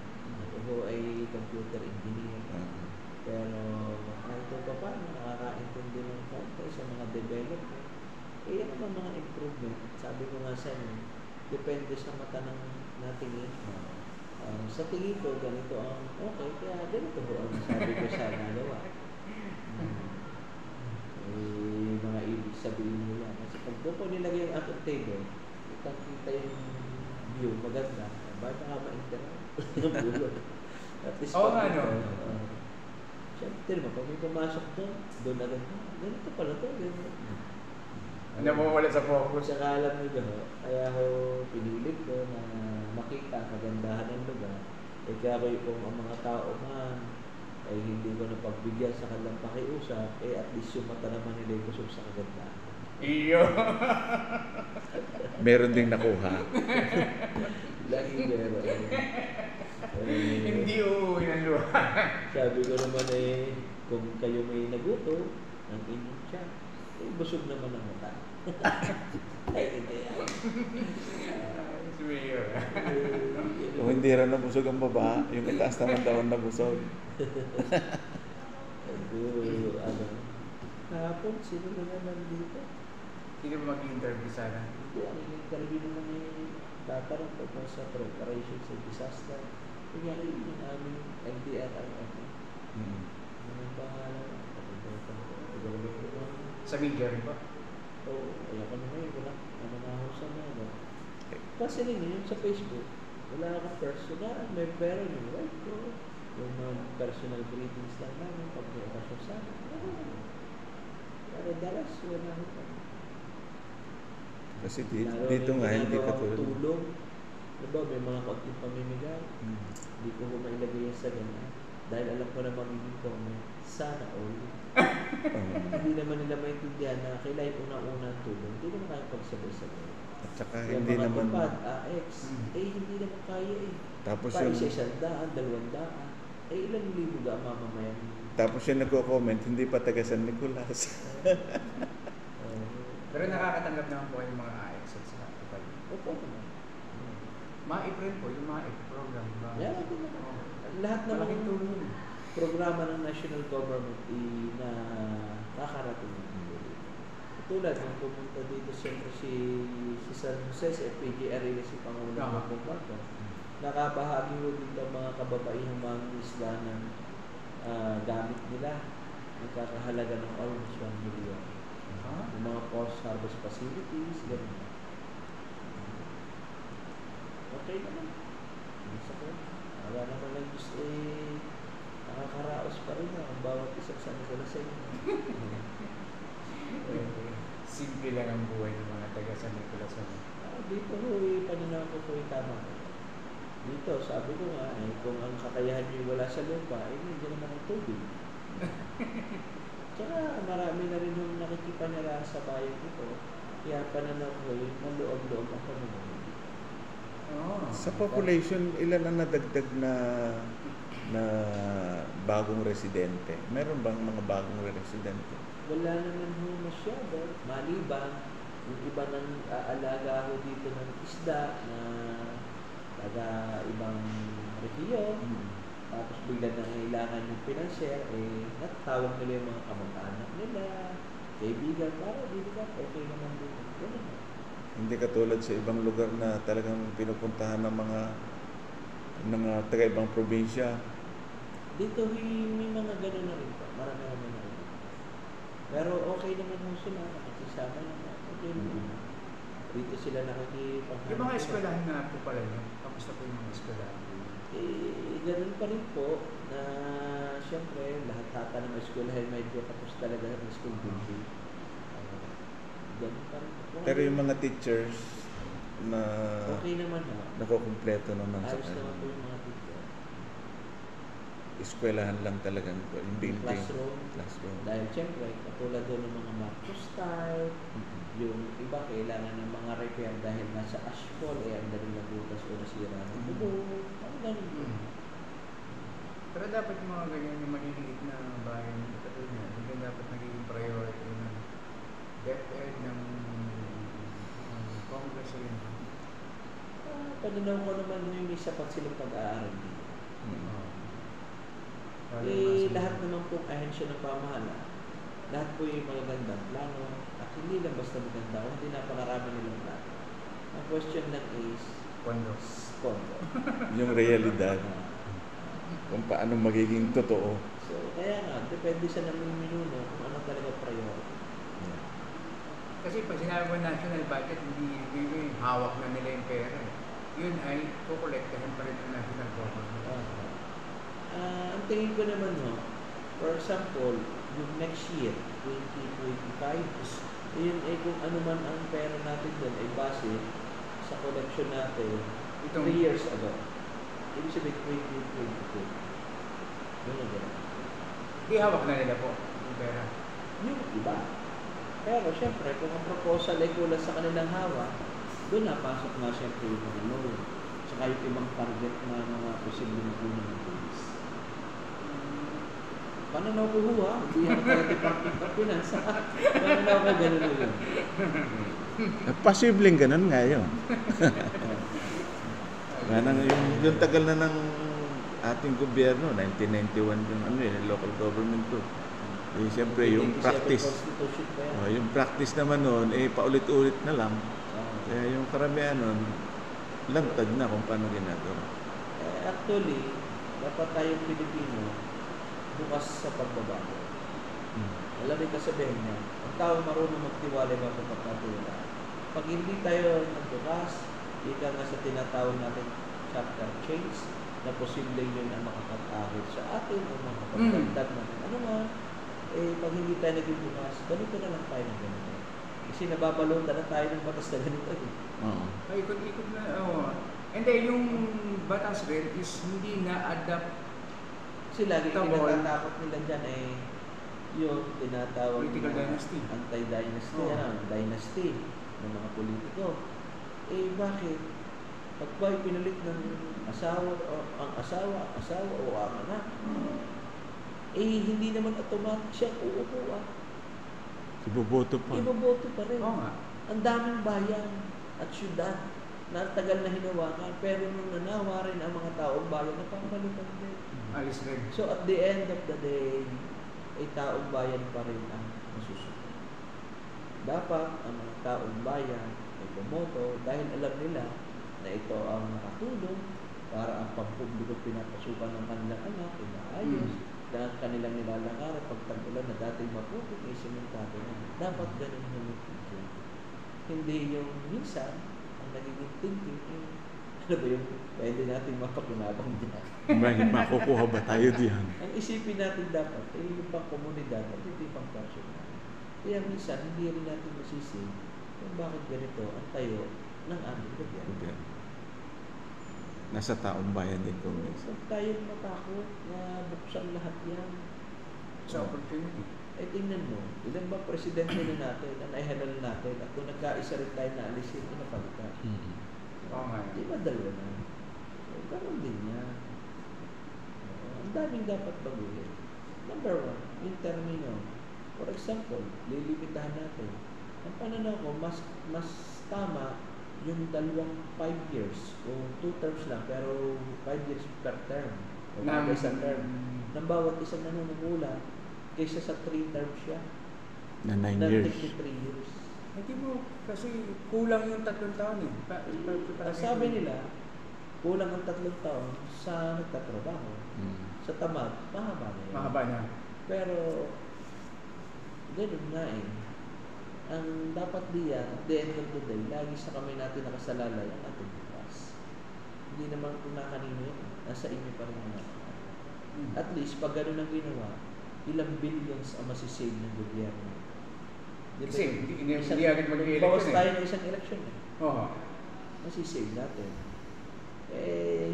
Ako ay computer engineer. Pero kahit pa paano, nakakaintindi ng konti sa mga development. Yan naman mga improvement. Sabi ko nga sa inyo, depende sa mata ng natingin. Sa tingin ko, ganito ang okay, kaya ganito ho ang sabi ko sa nagawa. Mga ibig sabihin nila. Kasi pag doon ko nilagay yung aking table, kita yung view, maganda. Bakit nakaka-interact? Yung bulot. At least, Oo nga, no? Siyempre, pag may pumasok doon agad, ganito pala to. Nawawala sa focus. Sa alam nyo ba, kaya ako pinilit ko na makita kagandahan ng lugar. Kaya ako kung ang mga tao man ay hindi ko napagbigyan sa kanilang pakiusap, at least yung mata naman nila yung kusog sa kagandahan. Iyo. Meron ding nakuha. Lagi meron. Hindi uuwi ng luha. Sabi ko naman kung kayo may naguto ng inyong tiyan, busog naman ang mata. Ay, hindi. Mayor. Kung hindi rin nabusog ang baba, yung itaas naman daw ang nabusog. Kahapon, sino na naman dito? Hindi mo mag-interview sana. Hindi, ang interview naman tatarong tungkol sa preparation sa disaster. Kaya yung aming LDRRF. Anong pangalan? Sa media rin ba? Oo, kaya ko naman yun. Wala. Ano na ako sa mga. Kasi rin yun sa Facebook. Wala akong personal. May pero yung right ko. Yung mga personal greetings lang namin. Pag may okasyon sa akin. Pero dalas, wala ako. Kasi dito nga, hindi katulad. Tulong. Diba, may mga konting pamimigay. Hindi ko mailagay yan sa ganyan. Dahil alam ko na magiging comment, sana all. Hindi naman nila maintindihan na kailangan una-una ang tulong. Hindi naman kaya pagsabay-sabay. At saka Kaya hindi mga naman... tupad, hindi naman kaya eh. Tapos Pa yung... isa 100, 200. Ilang libo ga mamamayan. Tapos yung nagko-comment, hindi pa taga San Nicolas. Pero nakakatanggap naman po yung mga AX at sa tupad. Opo naman. Ma-April po, yung mga program. Yan natin naman. Lahat ng malaking tulong. programa ng national government na nakakarating ng Manila. Tulad ng pumunta dito siyempre si San Jose, si FPJ Arena, si Pangulong Bongbong Marcos. Nakabahagi ho dito ang mga kababaihang mga isla ng gamit nila. Nagkakahalaga ng almost 1 million. Yung mga post-harvest facilities, gano'n. Okay naman. Isa ko. Wala naman lang Diyos nakakaraos pa rin ang bawat isang San Nicolas sa inyo. Simple lang ang buhay ng mga taga San Nicolas. Dito ho, pananaw ko po tama. Dito, sabi ko nga, kung ang kakayahan nyo wala sa lupa, hindi naman ang tubig. Tsaka marami na rin yung nakikipanira sa bayan ito. Kaya pananaw ko maloob-loob ang pamumuhay. Sa population, ilan ang nadagdag na bagong residente? Meron bang mga bagong residente? Wala naman ho masyado. Maliban, yung iba nang aalaga ho dito ng isda na taga ibang regiyon. Tapos bigla na kailangan yung pinansyel, natatawag nila yung mga kamag-anak nila, kaibigan, para dito ka, okay naman dito. Hindi katulad sa ibang lugar na talagang pinupuntahan ng mga taga-ibang probinsya. Dito may mga gano'n na rin po. Marami na rin. Pero okay naman ho sila. Nakikisama naman. Okay naman. Dito sila nakikipaghanap. Yung mga eskwelahan na po pala nyo, kamusta po yung mga eskwelahan? Ganun pa rin po na siyempre lahat hata ng eskwelahan medyo tapos talaga ng school building. Ganun pa rin po. Pero yung mga teachers na okay naman ho. nakukumpleto naman sa ayos naman po yung mga teacher. Eskwelahan lang talagang yung building. Classroom. Dahil siyempre, katulad doon ng mga Marcos style, yung iba kailangan ng mga repair dahil nasa asphalt, ang daling nabutas o nasira ng bubo. Ang ganun. Pero dapat yung mga ganyan, yung maliliit na bayan, katulad niya, hindi dapat naging priority ng DepEd ng Congress yun. Pananaw ko naman yung may sapat silang pag-aaral dito. Lahat naman pong ahensya ng pamahala, lahat po yung magagandang plano, at hindi lang basta maganda, hindi napakarami nilang plano. Ang question lang is, Pondo. Yung realidad. Kung paano magiging totoo. So, kaya nga, depende sa namiminuno kung ano talaga priority. Kasi pag sinabi mo national budget, hindi hawak na nila yung pera. Yun ay kukolektahin pa rin ng national government. Ang tingin ko naman for example, yung next year, 2025, yun ay kung ano man ang pera natin doon ay base sa collection natin 3 years ago. Ibig sabihin 2022. Yun na gano'n. Hindi hawak na nila po yung pera. Yung iba. Pero siyempre, kung ang proposal ay kulang sa kanilang hawak, doon napasok nga siyempre yung mga loan. Saka yung ibang target na mga posibleng kunin ng police. Pananaw ko ho ha, hindi yan tayo Department of Finance. Pananaw ko ganun yun. Posibleng ganun nga yun. Yung tagal na ng ating gobyerno, 1991 yung local government ko. Eh, siyempre, yung practice. Yung practice naman noon, paulit-ulit na lang. Kaya yung karamihan noon, lantad na kung paano ginagawa. Actually, dapat tayong Pilipino bukas sa pagbabago. Alam mo yung kasabihin niya, ang tao marunong magtiwala ba kung pagkatiwala. Pag hindi tayo nagbukas, ika nga sa tinatawag natin chapter change, na posibleng yun ang makapag-ahit sa atin o makapag-dagdag natin. Ano nga, pag hindi tayo naging bukas, ganito na lang tayo ng ganito. Kasi nababalota na tayo ng batas na ganito. Ay, ikot-ikot na, And then, yung batas rin is hindi na-adapt. Kasi lagi kinatatakot nila dyan yung tinatawag political dynasty. Anti-dynasty, dynasty ng mga politiko. Bakit? Pag ba'y pinalit ng asawa o ang anak, hindi naman automatic siya uupo. Iboboto pa. Iboboto pa rin. Oo nga. Ang daming bayan at syudad na tagal na hinawakan, pero nung nanawa rin ang mga taong bayan, napapalitan din. Alis rin. So at the end of the day, ay taong bayan pa rin ang masusunod. Dapat ang mga taong bayan ay bumoto dahil alam nila na ito ang nakatulong para ang pampubliko pinapasukan ng kanilang anak ay maayos, na kanilang nilalakaran pag tag-ulan na dating maputi ay simentado na. Dapat ganun yung thinking. Hindi yung minsan ang nagiging thinking ano ba yung pwede natin mapakunabang dyan. Makukuha ba tayo diyan? Ang isipin natin dapat ay yung pang komunidad at hindi pang personal. Kaya minsan hindi rin natin masisi kung bakit ganito ang tayo ng aming gobyerno. Nasa taong bayan din kung minsan. Huwag tayong matakot na buksan lahat yan. Sa opportunity. Tingnan mo, ilan ba presidente na natin na naihalal natin at kung nagkaisa rin tayo na alisin, napalitan. Oo nga. Di ba dalawa na? Ganun din yan. Ang daming dapat baguhin. Number one, yung termino. For example, lilimitahan natin. Ang pananaw ko, mas tama yung 5 years o 2 terms lang, pero 5 years per term. O kada isang term. Ng bawat isang nanunungula, kaysa sa 3 terms siya. Na 9 years. 3 years. Hindi mo, kasi kulang yung 3 taon eh. Sabi nila, kulang ang 3 taon sa nagtatrabaho. Sa tamad, mahaba na yun. Mahaba na. Pero, ganun nga ang dapat diyan, at the end of the day, lagi sa kamay natin nakasalalay ang ating bukas. Hindi naman kung na kanino yun, nasa inyo pa rin mga. At least, pag ganun ang ginawa, ilang billions ang masisave ng gobyerno. Kasi hindi agad mag-i-election bawas tayo ng isang election Oo. masisave natin.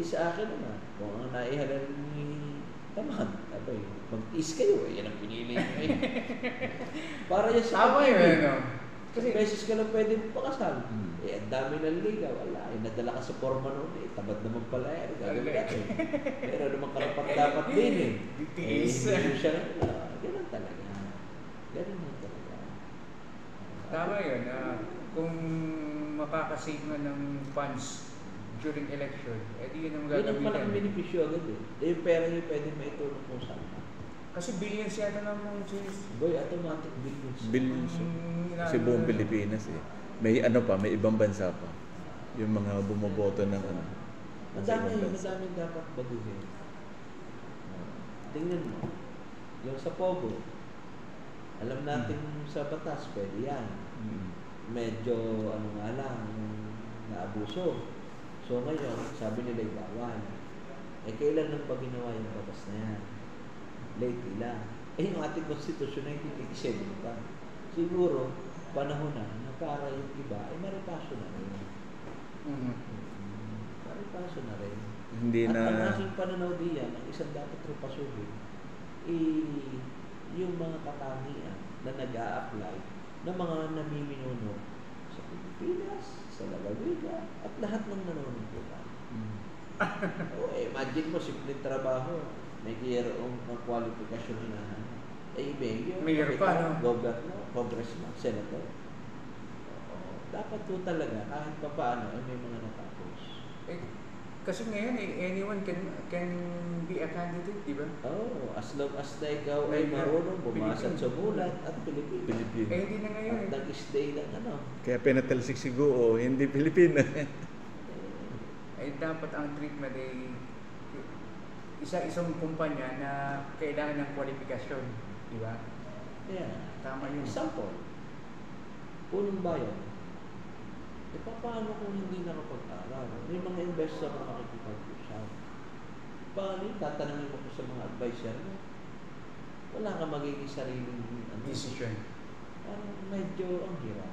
Sa akin naman, kung ang naihalal ni Tamad, mag-is kayo yan ang pinili nyo para yan sa tama yun, kasi beses ka lang pwede pakasal. Ang dami ng liga, wala. Nadala ka sa forma noon tamad naman pala gagawin natin. Pero naman karapat dapat din hindi siya ganun talaga. Ganun mo talaga. Tama yun. Kung makakasave nga ng funds during election, di yun ang gagawin. Yun ang gagamitan. malaking benepisyo agad yung pera nyo pwede maitulong kung saan. Kasi billions yata naman Boy, automatic billions. Billions. Kasi buong Pilipinas May may ibang bansa pa. Yung mga bumoboto ng Madaming dapat baguhin. Tingnan mo, yung sa Pogo, alam natin sa batas, pwede yan. Medyo, nga lang, naabuso. So ngayon, sabi nila bawal. Kailan lang pa ginawa yung batas na yan? Lately lang. Yung ating konstitusyon na 1987 pa. Siguro, panahon na para yung iba ay maripaso na rin. Maripaso na rin. Hindi at na... ang aking pananaw diyan, ang isang dapat repasuhin, yung mga katangian na nag-a-apply ng mga namiminuno sa Pilipinas, sa lalawigan, at lahat ng nanonood. O, imagine mo, simpleng trabaho, may mayroong qualification na Mayor pa, no? governor, congressman, senator. Oo, dapat po talaga, kahit pa paano, ay may mga natapos. Kasi ngayon, anyone can be a candidate, di ba? Oo, as long as na ikaw ay marunong bumasa at sumulat at Pilipino. Hindi na ngayon. At nag-stay ng ano. Kaya pinatalsik si Guo, hindi Pilipino. Dapat ang treatment ay isa-isang kumpanya na kailangan ng kwalifikasyon, di ba? Yeah. Tama yun. Example, punong bayan. Paano kung hindi nakapag-aral? May mga investor na makikipag-usap. Paano yung tatanungin mo ko sa mga advisor mo? Wala ka magiging sariling Decision. Parang medyo ang hirap.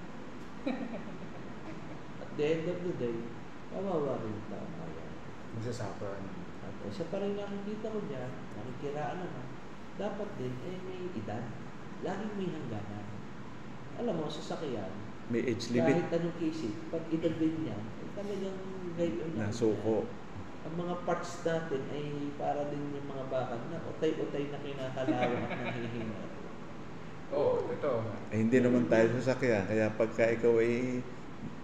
At the end of the day, kawawa rin yung tao bayan. Magsasuffer. At isa pa rin nakikita ko dyan, nakikiraan naman, dapat din may edad. Laging may hangganan. Alam mo, sasakyan, May age limit. kahit anong case, pag edad din yan, ay talagang gayon yan. Nasuko. Ang mga parts natin ay para din yung mga bakal na utay-utay na kinakalawang at nanghihinga. Oo, totoo. Hindi naman tayo sasakyan, kaya pagka ikaw ay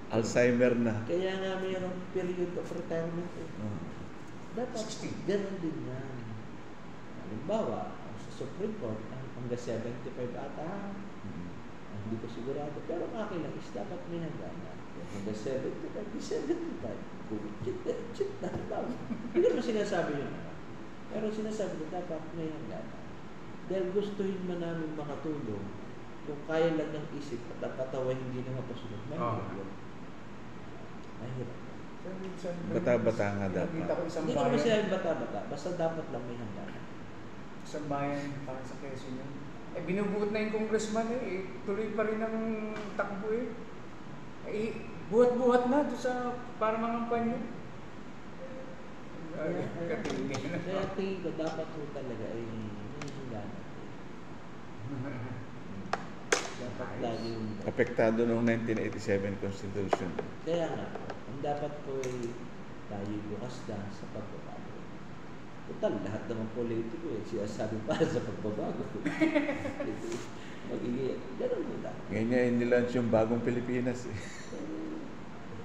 Alzheimer na. Kaya nga mayroong period of retirement. Dapat 60. ganun din yan. Halimbawa, sa Supreme Court, hanggang 75 ata. Hindi ko sigurado. Pero ang akin lang is dapat may hangganan. Hanggang 75, 75. Chit na. Hindi naman sinasabi yun. Pero sinasabi ko dapat may hangganan. Dahil gustuhin man namin makatulong, kung kaya lang ng isip at ang katawan hindi na mapasunod, mahirap yun. Mahirap. Bata-bata nga dapat. Nakita ko isang Hindi ko naman bayan. sinabi bata-bata. Basta dapat lang may hangganan. Isang bayan parang sa Quezon yun. Binubuot na yung congressman tuloy pa rin ang takbo buhat-buhat na doon sa para mga panyo. Kaya tingin ko dapat po talaga ay may hangganan. Dapat lagi yung... Apektado noong 1987 Constitution. Kaya nga, ang dapat po ay tayo bukas na sa pagbabago. Total, lahat naman politiko sinasabi para sa pagbabago. Magiging, gano'n mo lang. Ngayon niya inilaunch yung bagong Pilipinas.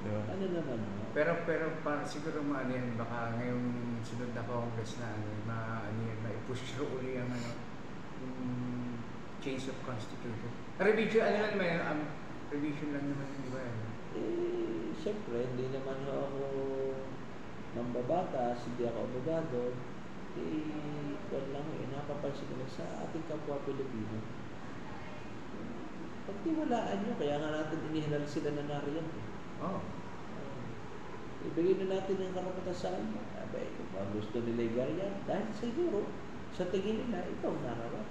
Diba? Ano naman, no? Pero para siguro maano yan, baka ngayong sunod na Congress na ma-push through uli ang yung change of constitution. Revision, ano lang naman, revision lang naman, di ba? Siyempre, hindi naman ako mambabatas, hindi ako abogado. Kung lang, napapansin ko lang sa ating kapwa Pilipino. Pagtiwalaan nyo, kaya nga natin inihalal sila na nariyan. Oo. Ibigay na natin yung karapatan sa kanila. Abay, kung gusto nila i-garyan, dahil siguro, sa tingin nila, ikaw narapat.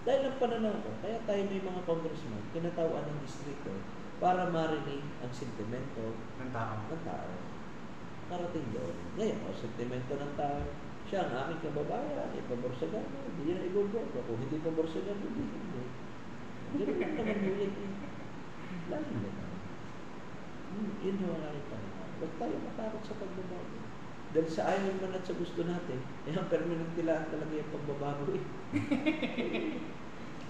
Dahil ang pananaw ko, kaya tayo may mga congressman, kinatawaan ng distrito para marinig ang sentimento ng tao. Karating doon. Ngayon, ang sentimento ng tao, siya ang aking kababayan, pabor sa gano'n, hindi na iboboto. Kung hindi pabor sa gano'n, hindi. Ganun lang naman mo yan eh. Lagi na naman. Yun yung ang aking pananaw. Huwag tayo matakot sa pagbabago. Dahil sa ayaw man at sa gusto natin, ang permanent nila talaga yung pagbabago eh.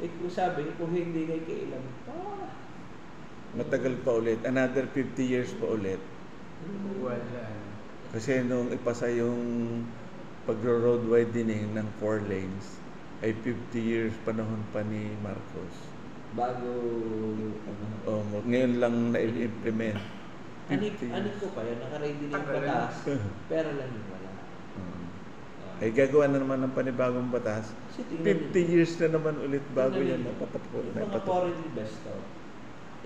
Kung sabi, kung hindi ngay kailan, Matagal pa ulit. Another 50 years pa ulit. Wala. Kasi nung ipasa yung pagro-road widening ng 4 lanes, ay 50 years panahon pa ni Marcos. Bago, Ngayon lang na-implement. Anik ko pa yan, naka-ready na yung batas, pero lang yung wala. Ay gagawa na naman ng panibagong batas. 50 years na naman ulit bago yan mapatapos. Yung mga foreign investor,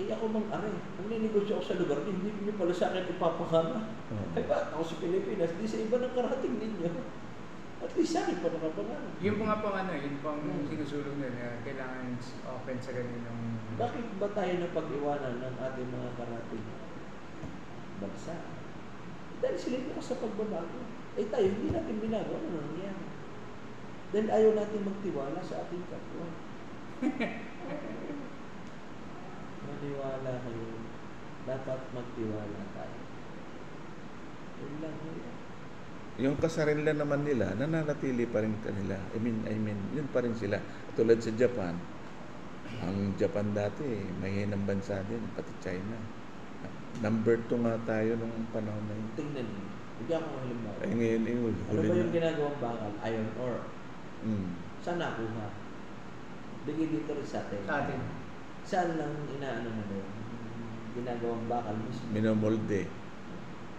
ako mang aray, ang ninegosyo ako sa lugar, hindi niyo pala sa akin ipapakama. Ay ba't ako sa Pilipinas, di sa iba ng karating ninyo. At least sa akin pa nakapangana. Yung mga yun pang sinusulong na kailangan open sa ganun. Bakit ba tayo napag-iwanan ng ating mga karating bansa? Dahil sila bukas sa pagbabago. Tayo, hindi natin binago. Ano nangyayari? Dahil ayaw natin magtiwala sa ating kapwa. maniwala kayo. Dapat magtiwala tayo. Yun lang yun. Yung kasarili naman nila, nananatili pa rin kanila. I mean, yun pa rin sila. Tulad sa Japan, ang Japan dati, mahinang bansa din, pati China. Number 2 nga tayo nung panahon na yun. Tingnan mo. Bigyan ko halimbawa. Ay ngayon, Ano ba yung ginagawang bakal? Iron ore. Saan nakuha? Bigay dito rin sa atin. Sa atin. Saan lang inaano na doon? Ginagawang bakal mismo. Minomolde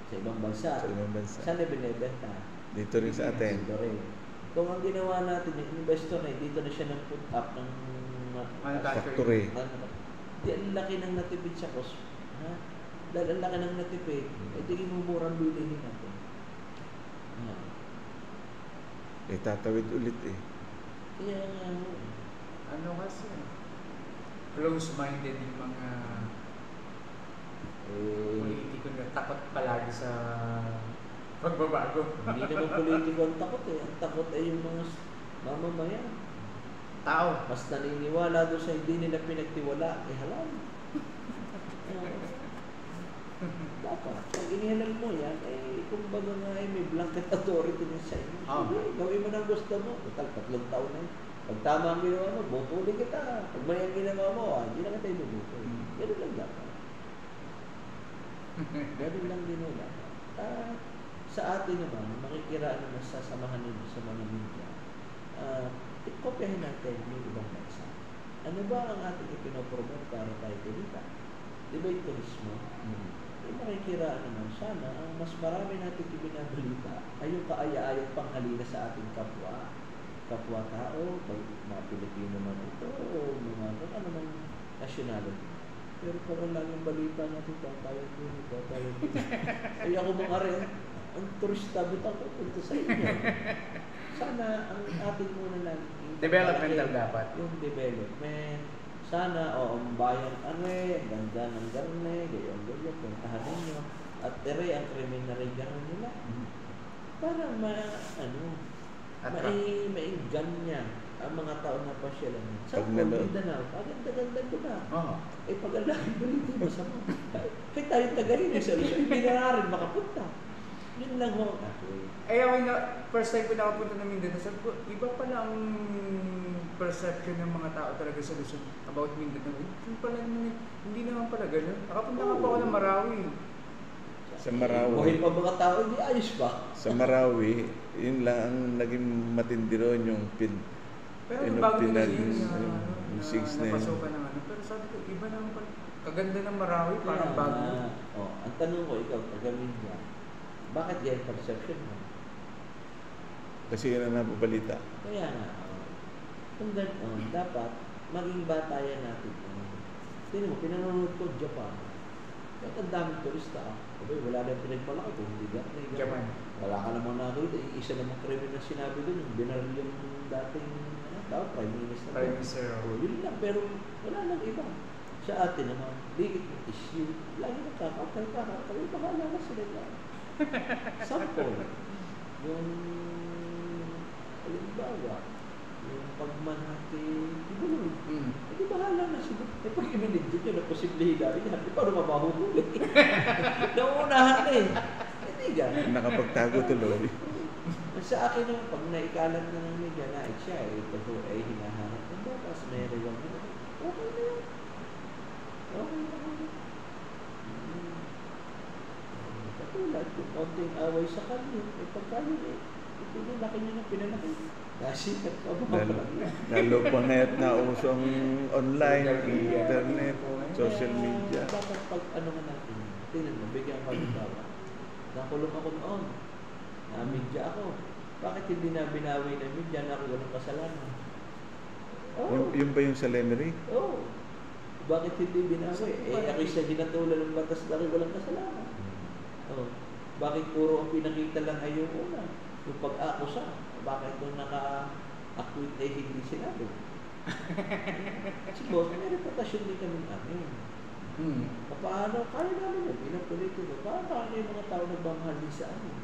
Sa ibang bansa. sa ibang bansa. Saan na binibenta? Dito rin sa atin. Dito rin. Kung ang ginawa natin, yung investor na dito na siya nag-put up ng Factory. Di ang laki ng natipid sa cost. Ha? Dahil ang laki ng natipid, di murang bilhin natin. Tatawid ulit eh. Kaya nga, Ano kasi, close-minded yung mga politiko na takot palagi sa pagbabago. hindi naman politiko ang takot eh. Ang takot ay yung mga mamamayan. Tao. Mas naniniwala doon sa hindi nila pinagtiwala, halal. Dapat, pag inihalal mo yan, kumbaga nga may blanket authority din sa inyo. Sige, gawin mo ng gusto mo. Total, 3 taon na yun. Pag tama ang ginawa mo, butuli kita. Pag may ang ginawa mo, hindi na kita ibubuto. Ganun lang dapat. Ganun lang din nila. Sa atin naman, makikiraan naman sa samahan nila sa mga media. Ikopyahin natin yung ibang bansa. Ano ba ang ating ipinopromote para tayo kumita? Di ba yung turismo? Makikiraan naman sana ang mas marami natin ibinabalita ay yung kaaya-ayang panghalina sa ating kapwa-tao, mga Pilipino man ito, o mga ano man nationality. Pero parang lang yung balita natin, tayo dito. Ay ako mga rin, ang turista, ba't ako punta sa inyo? Sana ang ating muna lang Developmental dapat. yung development. Sana, ang bayan, ganda ng garne, gayon, puntahan ninyo. At ang krimen na rin gano'n nila. Para mainggan niya ang mga tao na pasyalan. Sa Mindanao, paganda-ganda ko na. Pag ang laking balito, masama. Kahit tayong taga-rin, sa Luzon, hindi na rin makapunta. Yun lang ho. First time ko nakapunta ng Mindanao, sabi ko, iba pala ang perception ng mga tao talaga sa Luzon about Mindanao. Hindi naman pala gano'n. Nakapunta ka pa ako ng Marawi. Sa Marawi. Buhay pa mga tao, hindi ayos pa. Sa Marawi, yun lang ang naging matindi roon yung Pero bago nila yun, napasukan ng ano. Pero sabi ko, iba naman pala. Kaganda ng Marawi, parang bago. Ang tanong ko, ikaw, taga-media, bakit yan perception mo? Kasi yun ang nababalita. Kaya nga, kung ganoon, dapat maging batayan natin. Tingnan mo, pinanonood ko Japan. Kahit ang daming turista. Wala na yung pinagmalaki kung hindi Japan. Wala ka namang nakita. Isa namang krimen na sinabi doon, yung binaril yung dating Prime Minister. Yun lang, pero wala nang iba. Sa atin naman, liit ng issue. Lagi nakakapal, bahala na sila yan. Sample. Yung halimbawa, yung pagmanhati, hindi bahala na sila. Pag iminigdit yun, na posibleng hilarin yan, paano mabahuhuli? Nauunahan hindi gano'n. Nakapagtago tuloy. Sa akin naman, pag naikalat na ng media na siya, ito ay hinahanap. Tapos may rewan na, okay na yun. Okay na yun. Katulad, kung konting away sa kanya, pagkain ito na laki niya na pinalaki. Nasikat pa ba? Lalo pa ngayon na uso ang online, internet, social media. Dapat pag ano nga natin, tingnan mo, bigyan ka ng tawa. Nakulong ako noon. Na-media ako. Bakit hindi na binawi ng media na ako walang kasalanan? Yung ba yung sa Lemery? Oo. Bakit hindi binawi? Ako siya ginatulan ng batas na ako walang kasalanan. Bakit puro ang pinakita lang ay yung una? Yung pag-akusa. Bakit nung naka-acquit ay hindi sinabi? Kasi boss, may reputasyon din kami amin. Paano? Kaya namin yun, bilang politiko. Paano yung mga tao nagmamahal din sa amin?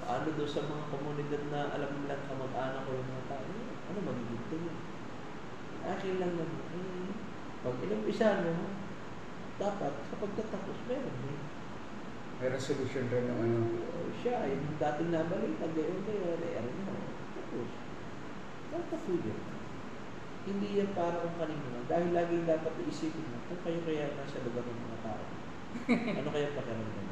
Paano doon sa mga komunidad na alam nilang kamag-anak ko yung mga tao? Ano magiging tingin? Akin lang naman, Pag inumpisahan mo, dapat sa pagtatapos, meron eh. May resolution rin ng ano. Siya, yung dating nabalitan, gayon, ano na, tapos. Tatapos. Hindi yan para kung kanino. Dahil laging dapat iisipin mo, kung kayo kaya nasa lugar ng mga tao, ano kaya pakiramdam?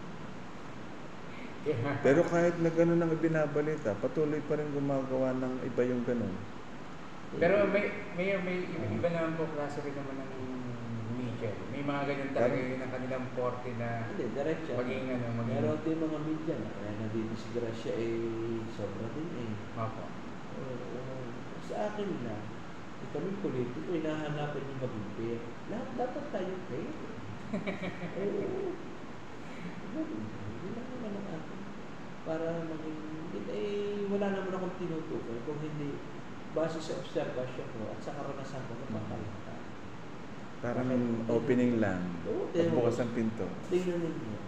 Pero kahit na gano'n ang ibinabalita, patuloy pa rin gumagawa ng iba yung gano'n. Pero may iba naman po klase rin naman ng media. May mga ganyan talaga yun ang kanilang forte na Hindi, diretso. maging ano, maging... Meron din mga media na kaya nadidisgrasya sobra din eh. Opo. Sa akin lang, kami politiko, hinahanapan yung maging fair. Lahat dapat tayo fair. Hindi lang naman ang akin. Para maging, wala naman akong tinutukoy kung hindi base sa observation ko at sa karanasan ko na pangkalita. Parang opening lang. Pagbukas ng pinto. Tingnan ninyo.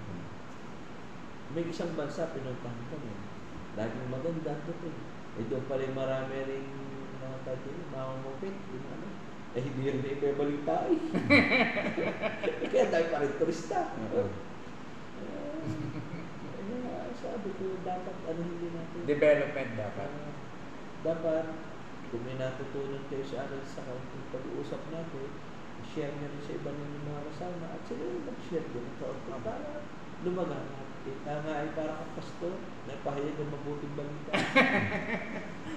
May isang bansa pinuntahan ko eh. Laging maganda doon eh. Doon pala marami rin mga tayo, mga mupit, hindi rin na ibabalik tayo. Kaya tayo pa rin turista. Sabi ko, dapat hindi natin. Development dapat. Dapat, kung may natutunan kayo sa akin sa pag-uusap natin, share nyo rin sa iba ng mga kasama at sila yung mag-share din ng kaunti para lumagaan natin. Nga ay parang ang pastor, nagpahayag ng mabuting balita.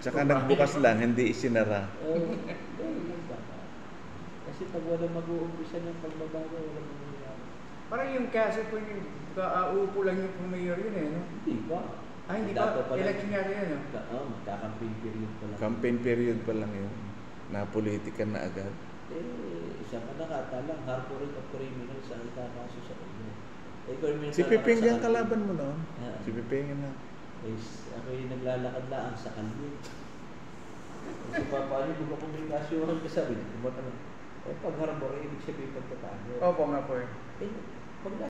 Tsaka nagbukas lang, hindi isinara. Ganun lang dapat. Kasi pag walang mag-uumpisa ng pagbabago, walang mangyayari. Parang yung kaso po yung uupo lang yung mayor yun eh, no? Hindi ba? Hindi ba? Election nga rin yun, no? Magka-campaign period pa lang. Campaign period pa lang yun. Napolitika na agad. Isang nakata lang, harboring of criminals ang ikakaso sa inyo. Si Piping yung kalaban mo noon. Si Piping na. Ako yung naglalakad lang sa kanil. Kasi paano yung mga komunikasyon ang kasabi? Pag harbor, ibig sabihin pagkatago. Opo nga po eh.